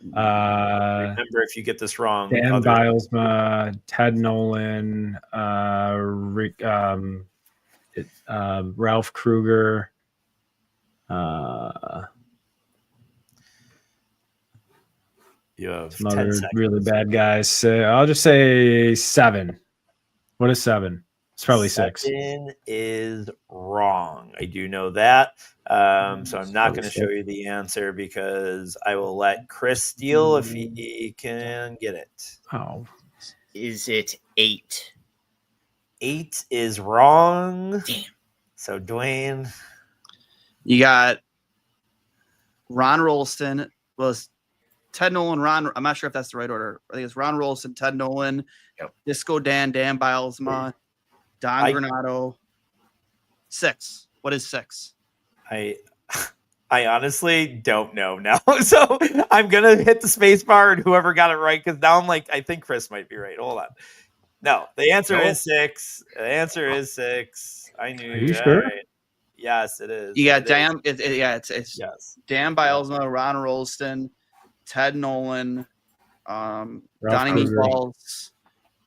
Remember, if you get this wrong, Dan Bilesma, Ted Nolan, Ralph Kruger. You have some 10 other seconds. really bad guys. I'll just say 7. What is 7? It's probably 6. 7 is wrong. I do know that. So I'm not going to show you the answer because I will let Chris steal if he can get it. Oh. Is it 8? 8 is wrong. Damn. So Duane. You got Ron Rolston was Ted Nolan, Ron. I'm not sure if that's the right order. I think it's Ron Rolston, Ted Nolan, Disco Dan Bilesma, Don Granato. 6. What is 6? I honestly don't know now. So I'm gonna hit the space bar and whoever got it right, because now I'm like, I think Chris might be right. Hold on. No, the answer is 6. The answer is 6. I knew. Are you sure? Right. Yes, it is. You got Dan. It's yes. Dan Bilesma, Ron Rolston, Ted Nolan, Donnie Meatballs,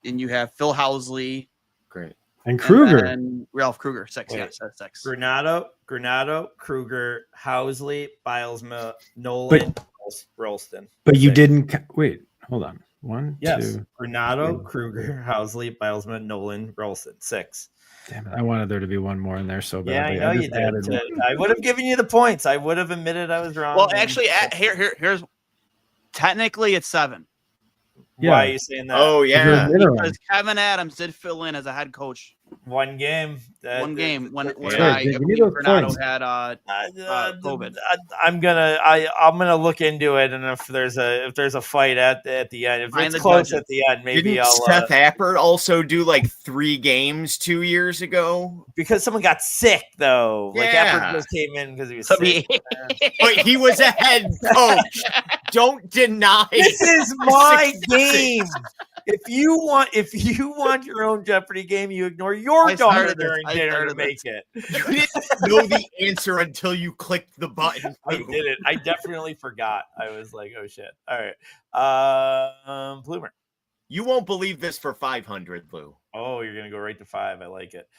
and you have Phil Housley. Great. And Kruger. And Ralph Kruger. 6. Wait. Yes, that's 6. Granato, Kruger, Housley, Bilesma, Nolan, Rolston. But you didn't. Wait, hold on. 1, Yes. 2. Granato, Kruger, Housley, Bilesma, Nolan, Rolston. 6. Damn it. I wanted there to be one more in there so badly. Yeah, I know you did. I would have given you the points. I would have admitted I was wrong. Well, actually, here's technically it's 7. Yeah. Why are you saying that? Oh, yeah. Because Kevin Adams did fill in as a head coach. One game. When Granato had COVID. I'm gonna look into it, and if there's a fight at the end, if it's close at the end, maybe Didn't Seth Appert also do like 3 games 2 years ago? Because someone got sick though. Yeah. Like Appert just came in because he was sick. But he was a head coach. Don't deny. This is my game. If you want your own Jeopardy game, you ignore your daughter during dinner to make it. You didn't know the answer until you clicked the button. I did it. I definitely forgot. I was like, oh shit. All right. Bloomer. You won't believe this for 500, Lou. Oh, you're gonna go right to 5. I like it.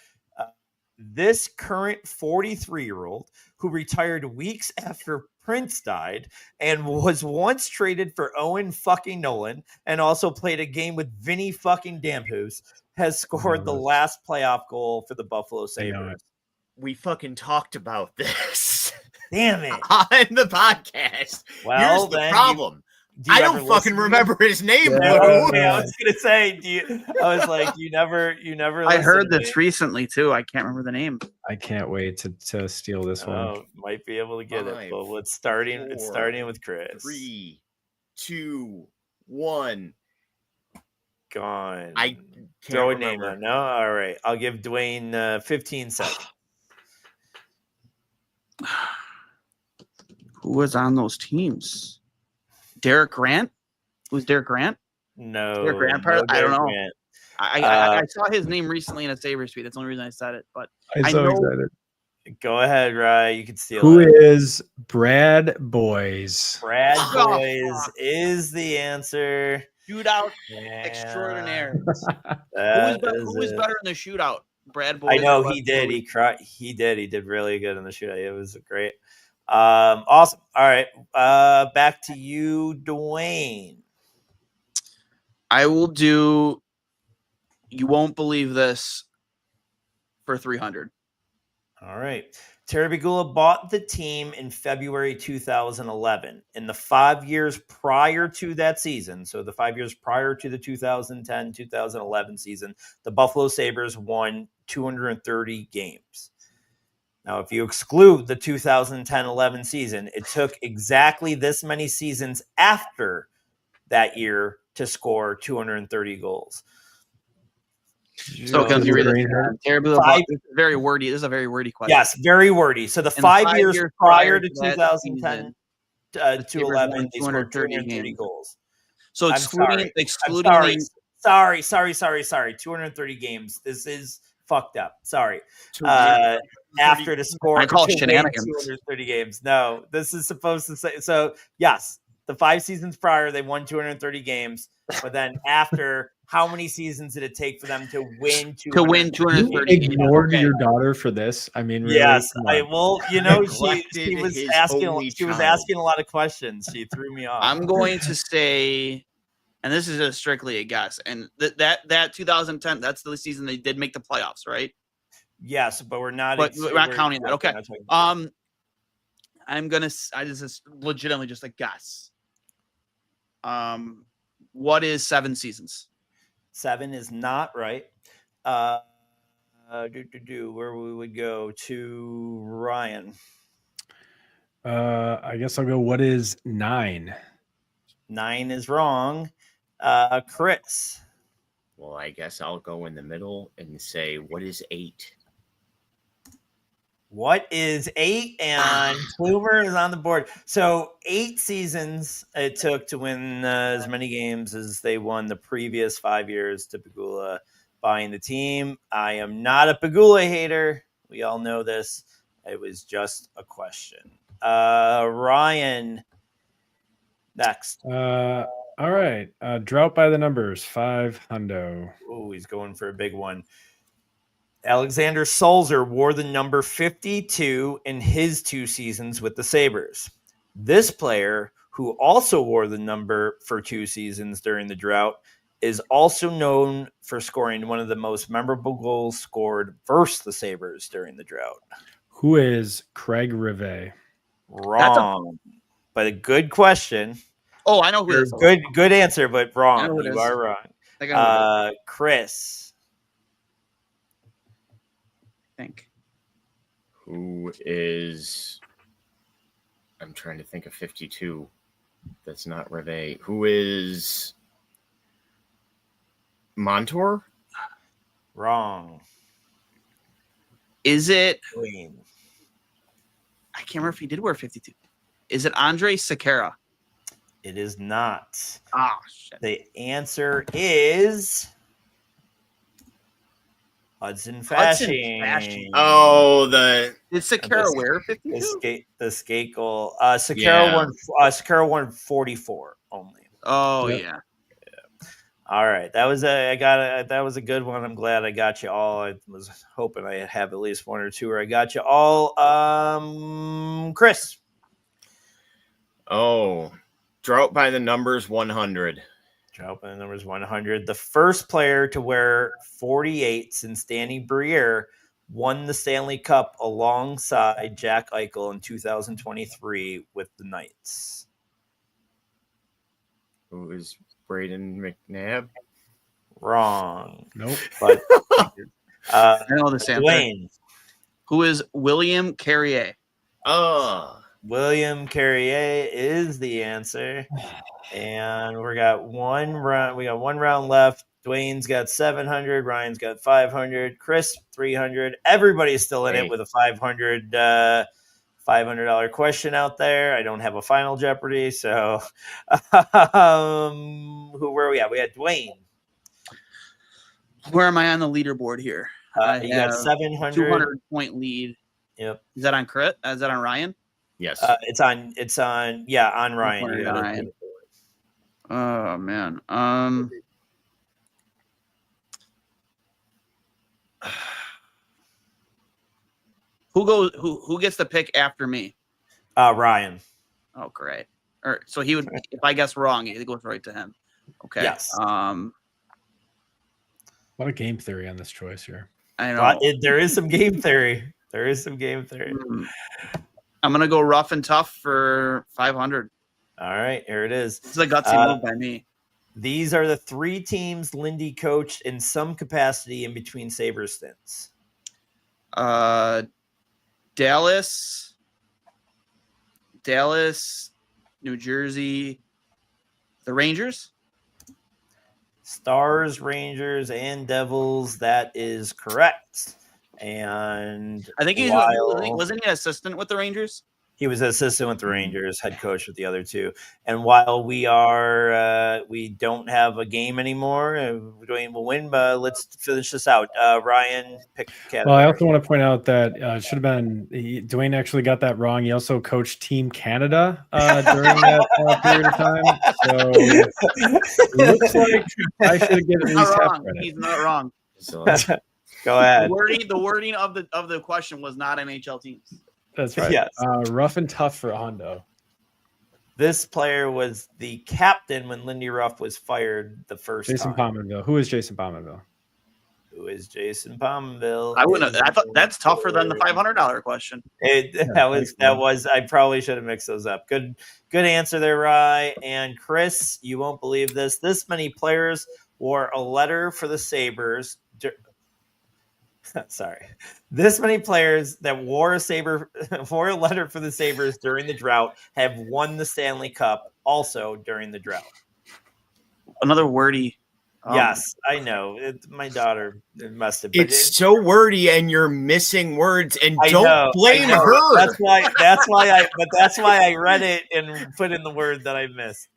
This current 43-year-old who retired weeks after Prince died and was once traded for Owen fucking Nolan and also played a game with Vinny fucking Damphus has scored the last playoff goal for the Buffalo Sabres. We fucking talked about this. Damn it. On the podcast. Well, here's the problem. I don't fucking remember his name. Yeah, okay, I was gonna say, I was like, you never. I heard this recently too. I can't remember the name. I can't wait to steal this one. Might be able to get it, but it's starting with Chris. 3, 2, 1. Gone. I can't throw a remember. name on. No, all right. I'll give Duane 15 seconds. Who was on those teams? Derek Grant? Who's Derek Grant? No. Derek Grant part? I don't know. Grant. I saw his name recently in a Sabres tweet. That's the only reason I said it. But I'm so excited. Go ahead, Rye. You can steal Who it. is Brad Boys? Brad Boys is the answer. Shootout extraordinaire. Who was better in the shootout? Brad Boys. I know he did. He did really good in the shootout. It was great. Awesome. All right. Back to you, Duane. I will do. You won't believe this for 300. All right. Terry Pegula bought the team in February 2011. In the 5 years prior to that season, so the 5 years prior to the 2010-2011 season, the Buffalo Sabres won 230 games. Now, if you exclude the 2010-11 season, it took exactly this many seasons after that year to score 230 goals. So, can you read it? Very wordy. This is a very wordy question. Yes, very wordy. So, the 5 years prior to 2010 to 11, they scored 230 goals. So, excluding. Sorry. 230 games. This is fucked up. Sorry. After to score, I call it shenanigans. 230 games. No, this is supposed to say. So, yes, the 5 seasons prior, they won 230 games. But then after, how many seasons did it take for them to win 230 games? Ignored Okay. your daughter for this. I mean, really? Yes, Come I on. will. She Neglected was his asking. only She was child. asking a lot of questions. She threw me off. I'm going to say, and this is just strictly a guess, and that 2010, that's the season they did make the playoffs, right? Yes, but we're not. But we're not counting that. Okay. not talking about I just is legitimately just a guess. What is 7 seasons? 7 is not right. Where we would go to Ryan. I guess I'll go. What is 9? 9 is wrong. Chris. Well, I guess I'll go in the middle and say, what is 8? What is 8? And Plumer is on the board. So 8 seasons it took to win as many games as they won the previous 5 years to Pegula buying the team. I am not a Pegula hater. We all know this. It was just a question. Ryan, next. All right. Drought by the numbers, 5 hundo. Oh, he's going for a big one. Alexander Sulzer wore the number 52 in his 2 seasons with the Sabres. This player, who also wore the number for 2 seasons during the drought, is also known for scoring one of the most memorable goals scored versus the Sabres during the drought. Who is Craig Rivet? Wrong. But a good question. Oh, I know who it is. Good answer, but I wrong. know who it You is. are wrong. I got who it is, Chris. I think. Who is... I'm trying to think of 52. That's not Rivet. Who is... Montour? Wrong. Is it? Duane. I can't remember if he did wear 52. Is it Andre Sekera? It is not. Ah, shit. The answer is Hudson Fasching. Oh, the... Did Sekera wear 52? The skate goal. Sekera won 44 only. Oh, Yep. yeah. All right, that was a good one. I'm glad I got you all. I was hoping I have at least 1 or 2 where I got you all. Chris. Oh, drought by the numbers 100. Drought by the numbers 100. The first player to wear 48 since Danny Briere won the Stanley Cup alongside Jack Eichel in 2023 with the Knights. Who is Braden McNabb? Wrong. Nope. But I know this answer. Duane. Who is William Carrier? Oh, William Carrier is the answer. And we got one round left. Dwayne's got 700. Ryan's got 500. Chris 300. Everybody's still in it with a $500 question out there. I don't have a Final Jeopardy, so where are we at? We had Duane. Where am I on the leaderboard here? You got 700. 200 point lead. Yep. Is that on Crit? Is that on Ryan? yes. It's on Ryan. You got it. Oh man. Who gets the pick after me? Ryan. Oh, great. Or so he would, if I guess wrong, it goes right to him. Okay. Yes. A lot of game theory on this choice here. I know. There is some game theory. I'm gonna go rough and tough for 500. All right, here it is. This is a gutsy move by me. These are the 3 teams Lindy coached in some capacity in between Sabres stints. Dallas, New Jersey, the Rangers. Stars, Rangers, and Devils. That is correct. And I think wasn't he an assistant with the Rangers? He was assistant with the Rangers, head coach with the other two. And while we don't have a game anymore, Duane will win. But let's finish this out. Ryan, pick category. Well, I also want to point out that it should have been Duane actually got that wrong. He also coached Team Canada during that period of time. So it looks like I should get at least half credit. He's not wrong. So, Go ahead. The wording of the question was not NHL teams. That's right. Yes. Rough and tough for Hondo. This player was the captain when Lindy Ruff was fired the first Jason time. Pominville. Who is Jason Pominville? Who is Jason Pominville? I thought that's tougher than the $500 question. That was. I probably should have mixed those up. Good answer there, Rye. And Chris, you won't believe this. This many players wore a letter for the Sabres. Sorry. This many players that wore a letter for the Sabres during the drought have won the Stanley Cup also during the drought. Another wordy. Yes, I know. My daughter must have. It's so wordy, and you're missing words, and I don't know. blame her. That's why I read it and put in the word that I missed.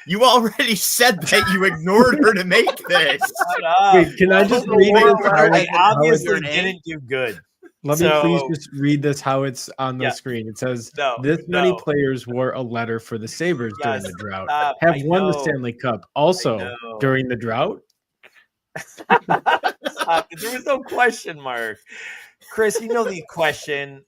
You already said that you ignored her to make this. Wait, can I just read it? I obviously didn't do good. Let me please just read this how it's on the screen. It says, many players wore a letter for the Sabres during the drought. Have won the Stanley Cup also during the drought. There was no question mark. Chris, you know the question.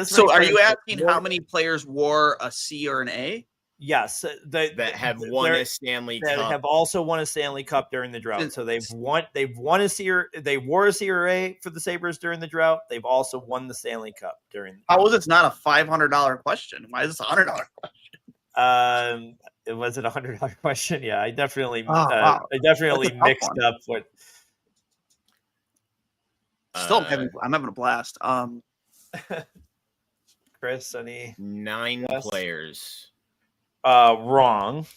So are you asking how many players wore a C or an A? Yes, that have won a Stanley Cup. That have also won a Stanley Cup during the drought. So they've won a C or they wore a C or A for the Sabres during the drought. They've also won the Stanley Cup during. How is it not a $500 question? Why is this a $100 question? Was it a $100 question? Yeah, I definitely mixed up what. Still, I'm having a blast. Chris, any 9 players. Wrong.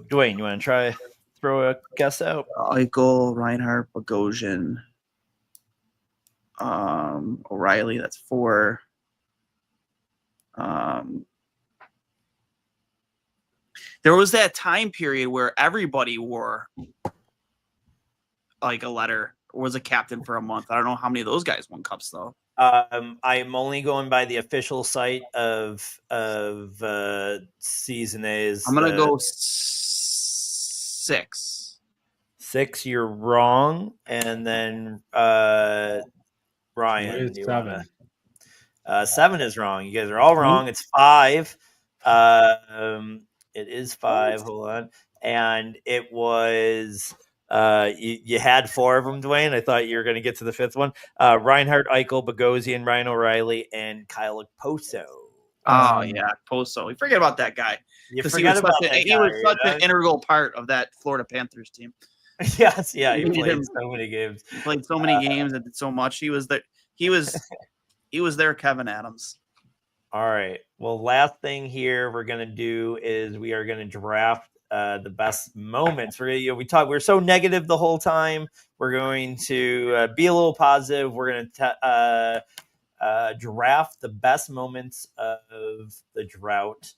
Duane, you want to try throw a guess out? Eichel, Reinhart, Bogosian, O'Reilly. That's 4. There was that time period where everybody wore like a letter, or was a captain for a month. I don't know how many of those guys won cups though. I'm only going by the official site of Season A's. I'm gonna go 6. 6, you're wrong, and then Ryan, 7. 7 is wrong. You guys are all wrong. It's 5. It is 5. Hold on, and it was. You had 4 of them, Duane. I thought you were going to get to the 5th one. Reinhart, Eichel, Bogosian, Ryan O'Reilly, and Kyle Poso. Oh yeah, Poso. We forget about that guy. You forgot about that guy. He was such an integral part of that Florida Panthers team. Yes, yeah, he played so many games. He played so many games and did so much. He was their Kevin Adams. All right. Well, last thing here we're going to do is we are going to draft the best moments. We're so negative the whole time. We're going to be a little positive. We're going to draft the best moments of the drought.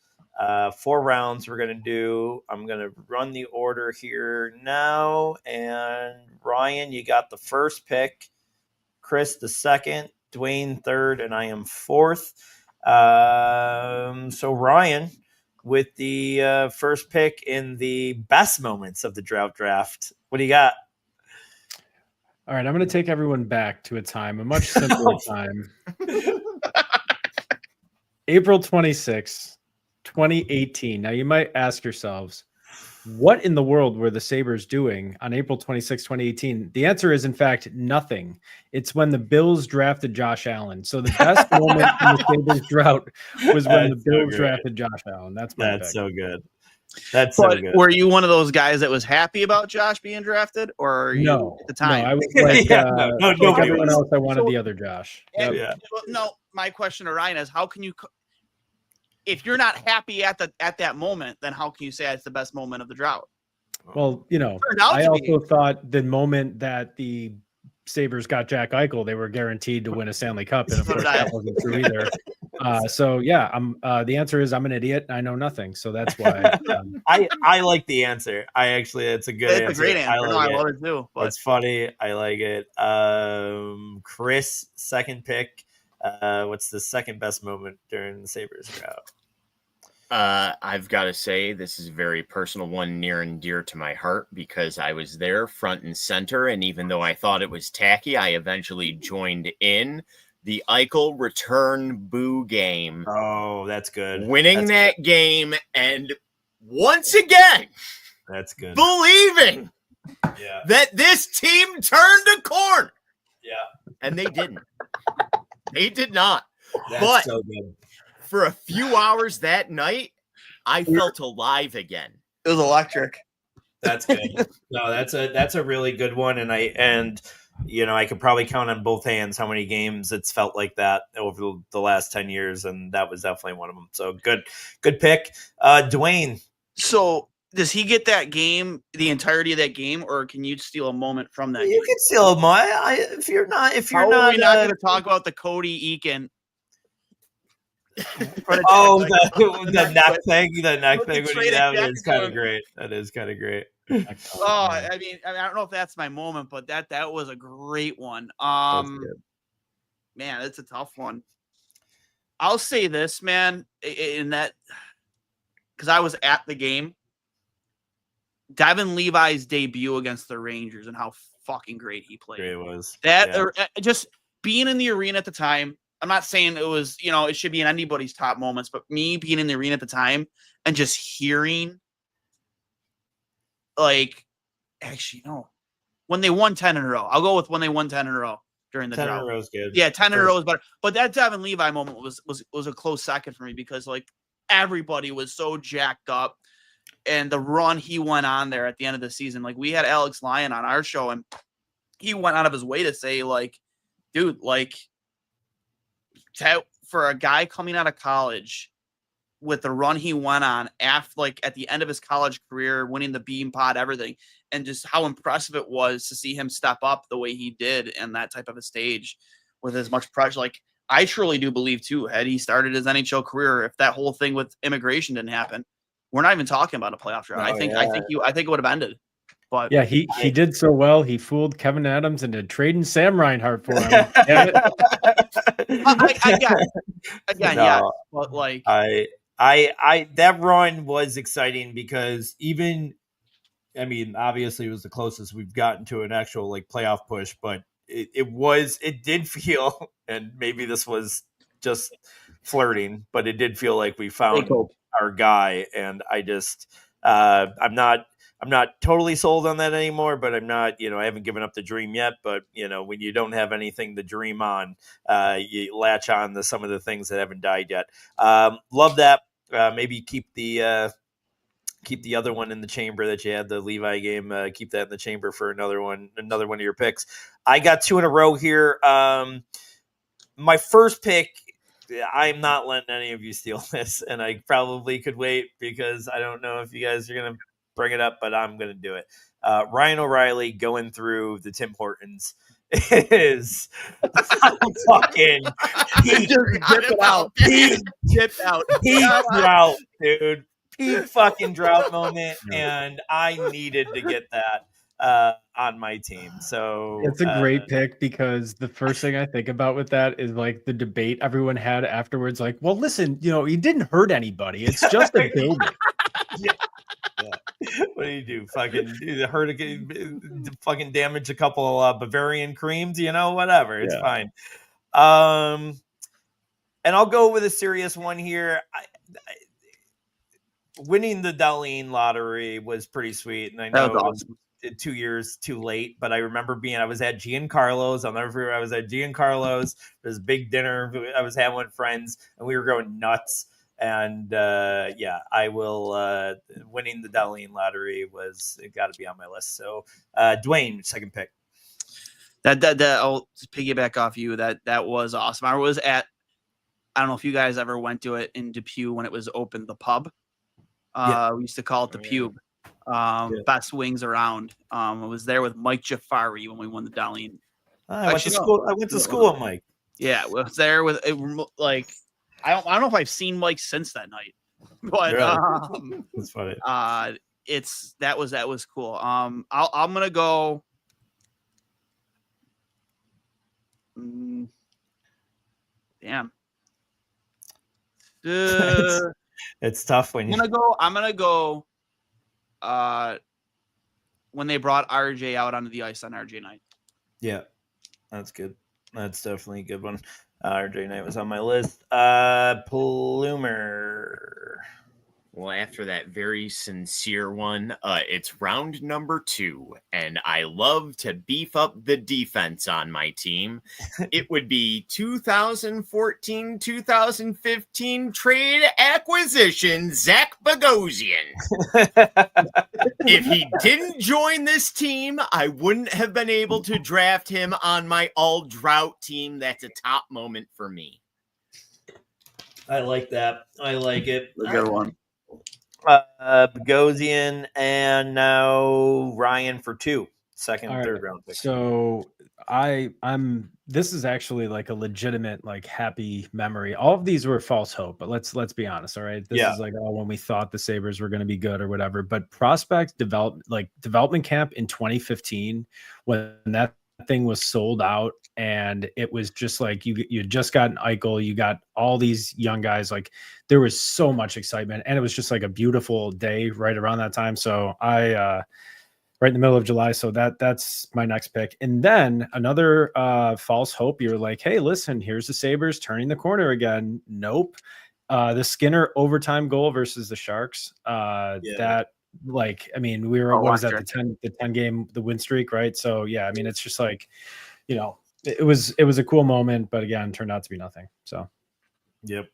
4 rounds we're going to do. I'm going to run the order here now. And Ryan, you got the first pick. Chris, the second. Duane, third. And I am 4th. So Ryan, with the first pick in the best moments of the drought draft, what do you got? All right, I'm going to take everyone back to a much simpler time. April 26, 2018. Now, you might ask yourselves, what in the world were the Sabres doing on April 26, 2018? The answer is, in fact, nothing. It's when the Bills drafted Josh Allen. So the best moment in the Sabres drought was when the Bills drafted Josh Allen. That's pick. So good. That's so good. Were you one of those guys that was happy about Josh being drafted, or no? At the time, no, I was like, like everyone else. I wanted the other Josh. Yep. Yeah. No, my question to Ryan is, how can you? If you're not happy at that moment, then how can you say it's the best moment of the drought? Well, I also thought the moment that the Sabres got Jack Eichel, they were guaranteed to win a Stanley Cup, and of course Right. that wasn't true either. So yeah, the answer is I'm an idiot. I know nothing, so that's why. I like the answer. It's a good answer. It's a great answer. I like I love it too. But it's funny. I like it. Chris, second pick. What's the second best moment during the Sabres drought? I've got to say, this is a very personal one, near and dear to my heart, because I was there front and center. And even though I thought it was tacky, I eventually joined in the Eichel return boo game. Oh, that's good. Winning that game. And once again, that's good. Believing that this team turned a corner. Yeah. And they didn't. They did not. That's so good. For a few hours that night, I felt alive again. It was electric. That's good. No, that's a really good one, and I could probably count on both hands how many games it's felt like that over the last 10 years, and that was definitely one of them. So good pick, Duane. So does he get that game, the entirety of that game, or can you steal a moment from that? You can steal a moment if you're not. Are we not going to talk about the Cody Eakin? Oh, the neck thing. The neck thing when that is kind of great. That is kind of great. Oh, I mean, I don't know if that's my moment, but that was a great one. Man, it's a tough one. I'll say this, man, in that, because I was at the game. Devin Levi's debut against the Rangers and how fucking great he played. Great it was. Just being in the arena at the time. I'm not saying it was, it should be in anybody's top moments, but me being in the arena at the time and just hearing, when they won 10 in a row. I'll go with when they won 10 in a row during the 10 drought. 10 in a row is good. Yeah, 10 in a row is better. But that Devin Levi moment was a close second for me because, everybody was so jacked up. And the run he went on there at the end of the season, we had Alex Lyon on our show, and he went out of his way to say, dude, for a guy coming out of college with the run he went on after, at the end of his college career, winning the Bean Pod, everything, and just how impressive it was to see him step up the way he did in that type of a stage with as much pressure. I truly do believe too, had he started his NHL career, if that whole thing with immigration didn't happen, we're not even talking about a playoff drought. I think it would have ended. But yeah, he did so well. He fooled Kevin Adams into trading Sam Reinhart for him. Yeah, but I that run was exciting because obviously it was the closest we've gotten to an actual playoff push, but it did feel, and maybe this was just flirting, but it did feel like we found our guy, and I just I'm not totally sold on that anymore, but I'm not, I haven't given up the dream yet. But, when you don't have anything to dream on, you latch on to some of the things that haven't died yet. Love that. Maybe keep the other one in the chamber that you had, the Levi game. Keep that in the chamber for another one of your picks. I got 2 in a row here. My first pick, I'm not letting any of you steal this, and I probably could wait because I don't know if you guys are going to bring it up, but I'm going to do it. Ryan O'Reilly going through the Tim Hortons is fucking peak drought, dude. Peak fucking drought moment, and I needed to get that on my team. So it's a great pick because the first thing I think about with that is the debate everyone had afterwards. Well, listen, he didn't hurt anybody. It's just a building. Yeah. What do you do? Fucking fucking damage a couple of Bavarian creams, whatever. It's fine. And I'll go with a serious one here. Winning the Darlene lottery was pretty sweet, and I know it was 2 years too late, but I remember I was at Giancarlo's. I'll never forget. I was at Giancarlo's. It was a big dinner I was having with friends, and we were going nuts. And I will. Winning the Darlene lottery it got to be on my list. So, Duane, second pick. That I'll piggyback off you. That was awesome. I was at. I don't know if you guys ever went to it in Depew when it was open. The pub. We used to call it the Pube. Best wings around. I was there with Mike Jafari when we won the Darlene I went to Actually, no. school. I went to school with Mike. Yeah, I was there with like I don't know if I've seen Mike since that night, but Really? That's funny. that was cool. I'm gonna go. Damn. It's tough when I'm gonna go. When they brought RJ out onto the ice on RJ night. Yeah, that's good. That's definitely a good one. RJ Knight was on my list. Plumer. Well, after that very sincere one, it's round number 2, and I love to beef up the defense on my team. It would be 2014-2015 trade acquisition Zach Bogosian. If he didn't join this team, I wouldn't have been able to draft him on my all-drought team. That's a top moment for me. I like that. I like it. A good one. Bogosian and now Ryan for 2, second, All right. third round pick. So I'm this is actually like a legitimate like happy memory. All of these were false hope, but let's be honest. All right. This is like when we thought the Sabres were going to be good or whatever. But prospect development camp in 2015, when that thing was sold out and it was just like you just got an Eichel, you got all these young guys, like there was so much excitement and it was just like a beautiful day right around that time. So I right in the middle of July. So that's my next pick. And then another false hope. You're like, hey, listen, here's the Sabres turning the corner again. Nope. The Skinner overtime goal versus the Sharks. That, like, I mean, we were, what was that? The 10 game, the win streak, right? So yeah, I mean, it's just like, you know, it was a cool moment, but again, turned out to be nothing. So, yep.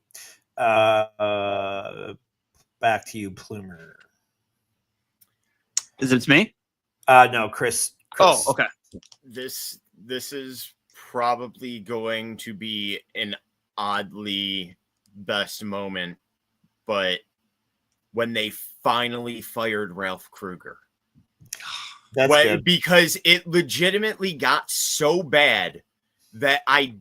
Back to you, Plumer. Is it me? No, Chris. Oh, okay. This is probably going to be an oddly best moment, but when they finally fired Ralph Kruger. That's good. Because it legitimately got so bad that I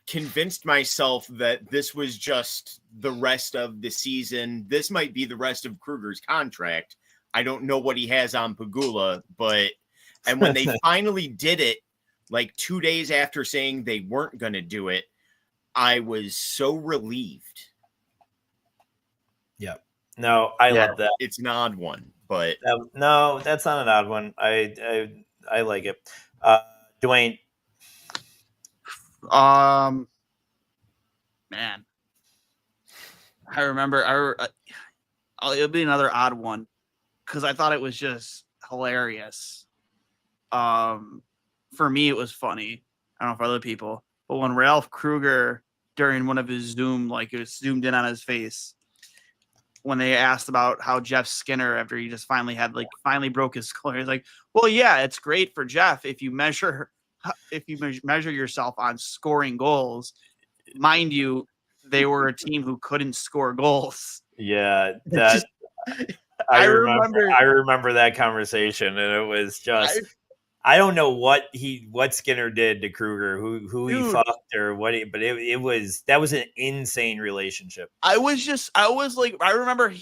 convinced myself that this was just the rest of the season. This might be the rest of Kruger's contract. I don't know what he has on Pagula, and when they finally did it, like 2 days after saying they weren't going to do it, I was so relieved. Yeah. No, I love that. It's an odd one, but no, that's not an odd one. I like it. Duane. Man, I remember. It'll be another odd one because I thought it was just hilarious. For me, it was funny. I don't know for other people, but when Ralph Kruger during one of his Zoom, like it was zoomed in on his face, when they asked about how Jeff Skinner, after he just finally broke his skull, he's like, "Well, yeah, it's great for Jeff if you measure yourself on scoring goals. Mind you, they were a team who couldn't score goals." Yeah, that I remember that conversation, and it was just I don't know what Skinner did to Kruger, who he fucked or what, but that was an insane relationship. I was like, I remember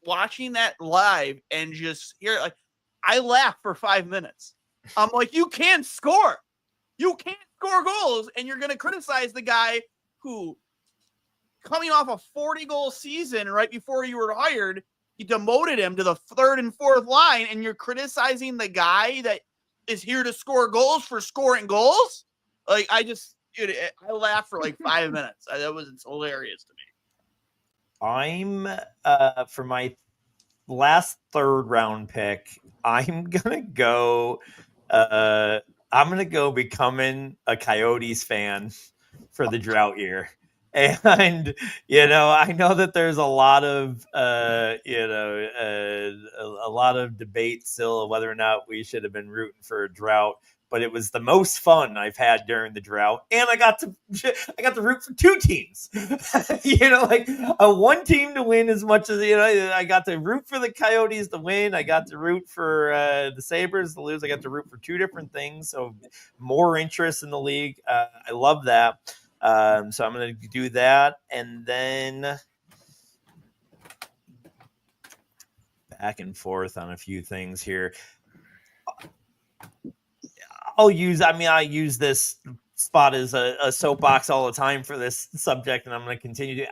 watching that live and just like, I laughed for 5 minutes. I'm like, you can't score goals, and you're gonna criticize the guy who, coming off a 40-goal season right before you were hired, you demoted him to the third and fourth line, and you're criticizing the guy that is here to score goals for scoring goals. Like, I laughed for like 5 minutes. It's hilarious to me. I'm for my last third round pick, I'm gonna go becoming a Coyotes fan for the drought year. And, I know that there's a lot of, a lot of debate still whether or not we should have been rooting for a drought. but it was the most fun I've had during the drought. And I got to root for two teams. Like a one team to win as much as, I got to root for the Coyotes to win. I got to root for the Sabres to lose. I got to root for two different things. So more interest in the league. I love that. So I'm going to do that. And then back and forth on a few things here. I use this spot as a soapbox all the time for this subject, and I'm going to continue to.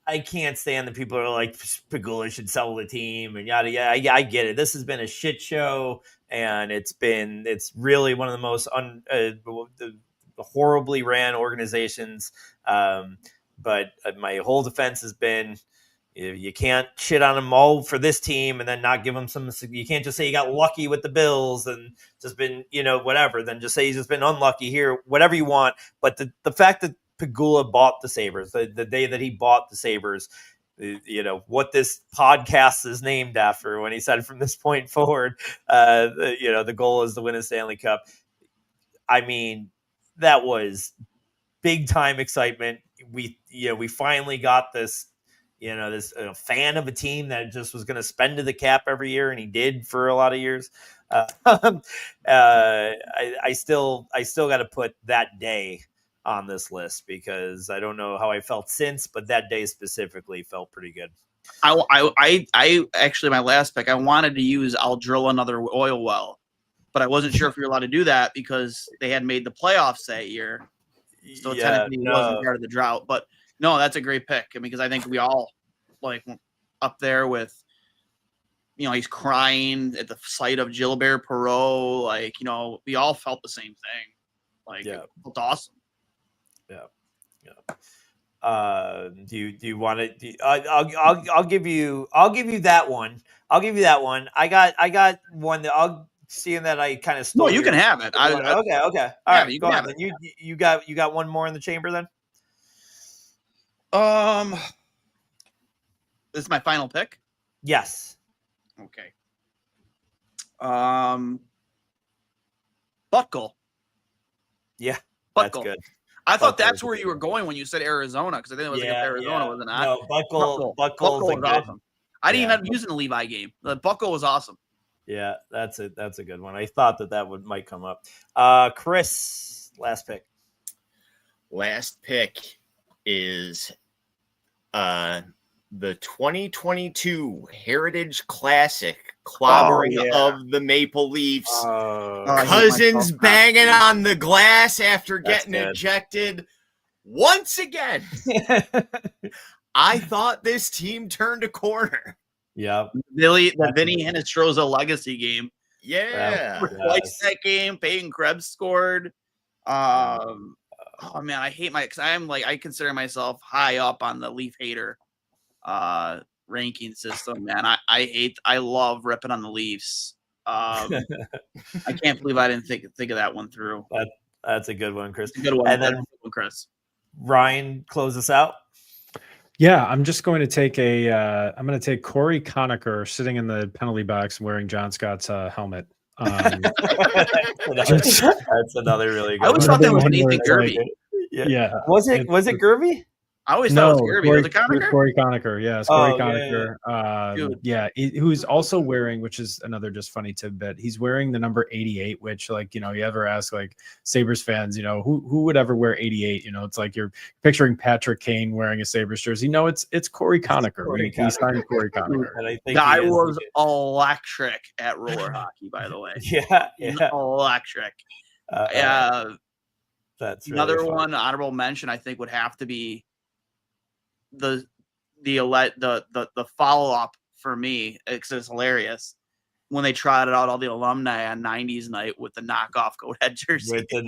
I can't stand that people are like, Pegula should sell the team and yada yada. I get it. This has been a shit show, and it's really one of the most horribly ran organizations. But my whole defense has been, you can't shit on them all for this team and then not give them some. You can't just say you got lucky with the Bills and just been, whatever. Then just say he's just been unlucky here, whatever you want. But the fact that Pegula bought the Sabres, the day that he bought the Sabres, what this podcast is named after when he said from this point forward, the goal is to win a Stanley Cup. I mean, that was big time excitement. We finally got this. This fan of a team that just was going to spend to the cap every year, and he did for a lot of years. I still got to put that day on this list because I don't know how I felt since, but that day specifically felt pretty good. I actually, my last pick, I wanted to use I'll drill another oil well, but I wasn't sure if you're allowed to do that because they had made the playoffs that year. So technically it wasn't part of the drought, but no, that's a great pick. Because I think we all up there with, he's crying at the sight of Gilbert Perreault. We all felt the same thing. It felt awesome. Yeah. Do you want to? I'll give you that one. I'll give you that one. I got one that seeing that I kind of stole. No, you can have it. Okay. All right, you go on. Then you got one more in the chamber then. This is my final pick? Yes. Okay. Buckle. Yeah, Buckle. that's good. I thought that's where you were going when you said Arizona, because I think it was against Arizona, wasn't it? No, Buckle was awesome. I didn't even have to use it in the Levi game. The Buckle was awesome. Yeah, that's a good one. I thought that might come up. Chris, last pick. Last pick is the 2022 Heritage Classic clobbering of the Maple Leafs. Cousins banging on the glass after getting ejected once again. I thought this team turned a corner. Yeah, Vinny Hinostroza legacy game. Yeah, twice that game. Peyton Krebs scored. Oh man, I hate because I consider myself high up on the Leaf hater ranking system. Man, I love ripping on the Leafs. I can't believe I didn't think of that one through. That's a good one, Chris. That's a good one. And then Chris. Ryan, close us out. Yeah, I'm just going to take I'm going to take Corey Conacher sitting in the penalty box wearing John Scott's helmet. That's another really good one. I always thought that was Nathan Gervey. Yeah. Was it Gervey? I always thought it was Gervey. Was it Conacher? Corey Conacher. Yeah, it's Corey Conacher. Who's also wearing, which is another just funny tidbit, he's wearing the number 88, which you ever ask Sabres fans, who would ever wear 88? It's like you're picturing Patrick Kane wearing a Sabres jersey. No, it's Corey Conacher. He signed Corey Conacher. And I think guy was electric at roller hockey, by the way. Yeah. Electric. That's really another fun. one honorable mention. I think would have to be the follow up for me, because it's hilarious when they trotted out all the alumni on 90s night with the knockoff goat head jersey. With the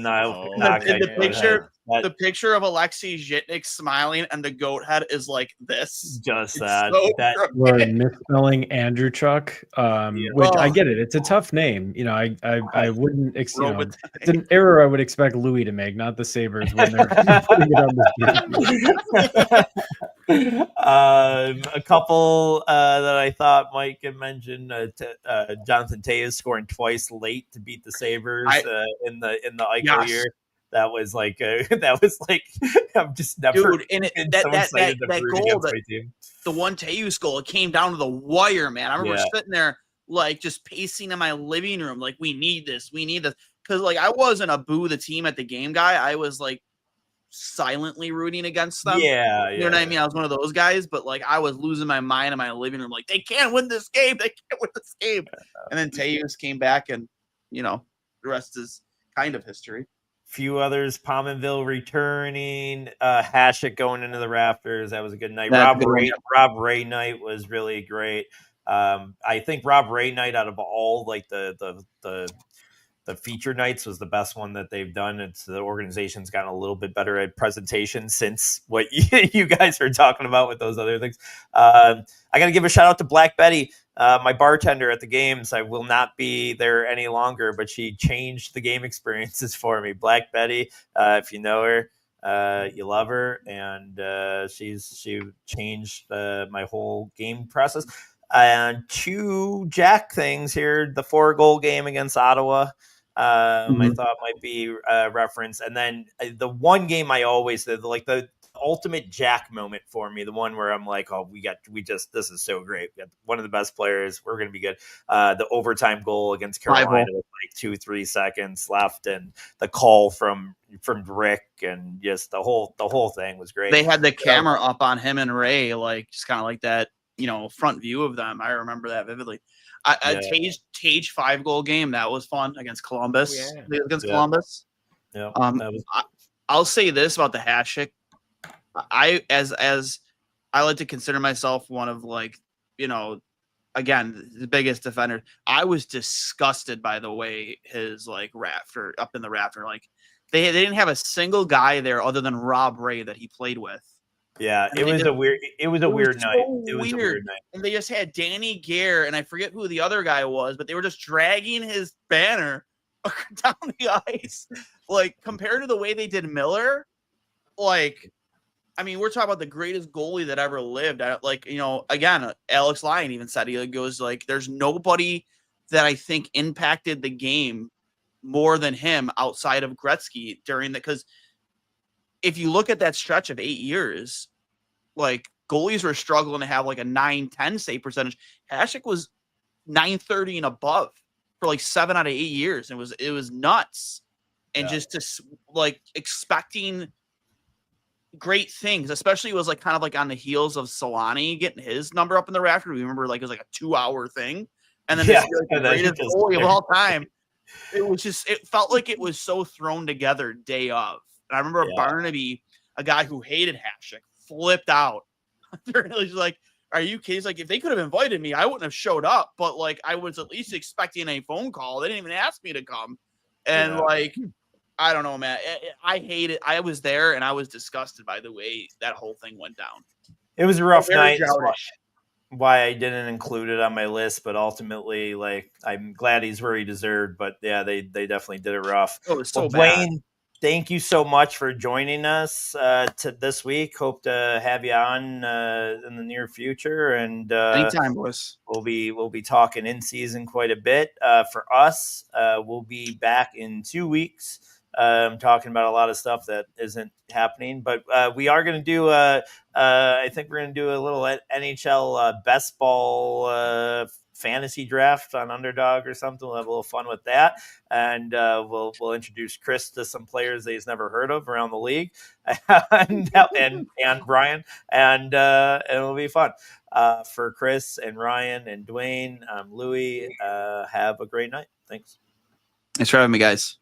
the picture of Alexei Zhitnik smiling and the goat head is like this. Just it's that we're misspelling Andrew Chuck, which I get it. It's a tough name. I wouldn't. It's an error I would expect Louie to make, not the Sabres when they're putting it on the A couple that I thought Mike had mentioned, Jonathan Tage scoring twice late to beat the Sabres in the Eichel year. That was like I'm just never Dude, and been so excited to root goal, against my team. The one Tage goal, it came down to the wire, man. I remember sitting there like just pacing in my living room, like we need this. Because like I wasn't a boo the team at the game guy. I was like silently rooting against them. Yeah, you know what I mean? I was one of those guys, but like I was losing my mind in my living room, like they can't win this game. They can't win this game. And then Tage came back, and the rest is kind of history. Few others, Pominville returning, Hasek going into the rafters. That was a good night. Rob Ray night was really great. I think Rob Ray night, out of all like the feature nights, was the best one that they've done. It's the organization's gotten a little bit better at presentation since what you guys are talking about with those other things. I got to give a shout out to Black Betty, my bartender at the games. I will not be there any longer, but she changed the game experiences for me. Black Betty, if you know her, you love her, and she changed my whole game process. And 2 Jack things here: the 4-goal game against Ottawa, I thought might be reference, and then the one game I always did, like the ultimate Jack moment for me, the one where I'm like, oh, this is so great. We got one of the best players. We're going to be good. The overtime goal against Carolina with like 2-3 seconds left, and the call from Rick, and just the whole thing was great. They had the camera up on him and Ray, like just kind of like that, front view of them. I remember that vividly. Tage 5-goal game, that was fun against Columbus. Columbus. Yeah. I'll say this about the Hasek. As I like to consider myself one of again, the biggest defender. I was disgusted by the way his rafter up in the rafter. Like they didn't have a single guy there other than Rob Ray that he played with. Yeah, it was a weird night. It was a weird night. And they just had Danny Gare, and I forget who the other guy was, but they were just dragging his banner down the ice. Like, compared to the way they did Miller, we're talking about the greatest goalie that ever lived. Again, Alex Lyon even said, he goes, there's nobody that I think impacted the game more than him outside of Gretzky because if you look at that stretch of 8 years, goalies were struggling to have a 9-10 save percentage. Hasek was 930 and above for 7 out of 8 years. It was nuts. And just to expecting great things, especially it was kind of on the heels of Solani getting his number up in the rafter. We remember it was a 2-hour thing. And then the greatest goalie of all time. It felt like it was so thrown together day of. And I remember Barnaby, a guy who hated Hasek, flipped out. He's like, are you kidding? He's like, if they could have invited me, I wouldn't have showed up. But I was at least expecting a phone call. They didn't even ask me to come. And I don't know, man. I hate it. I was there and I was disgusted by the way that whole thing went down. It was a rough night. Why I didn't include it on my list, but ultimately, I'm glad he's where he deserved. But yeah, they definitely did it rough. Oh, it was so bad. Duane, thank you so much for joining us to this week. Hope to have you on in the near future. And anytime, boys. We'll be talking in season quite a bit. For us, we'll be back in 2 weeks. Talking about a lot of stuff that isn't happening, but we are going to do I think we're going to do a little NHL best ball fantasy draft on Underdog or something. We'll have a little fun with that, and we'll introduce Chris to some players that he's never heard of around the league, and Brian, and it'll be fun. For Chris and Ryan and Duane, I'm Louie. Have a great night. Thanks. Thanks for having me, guys.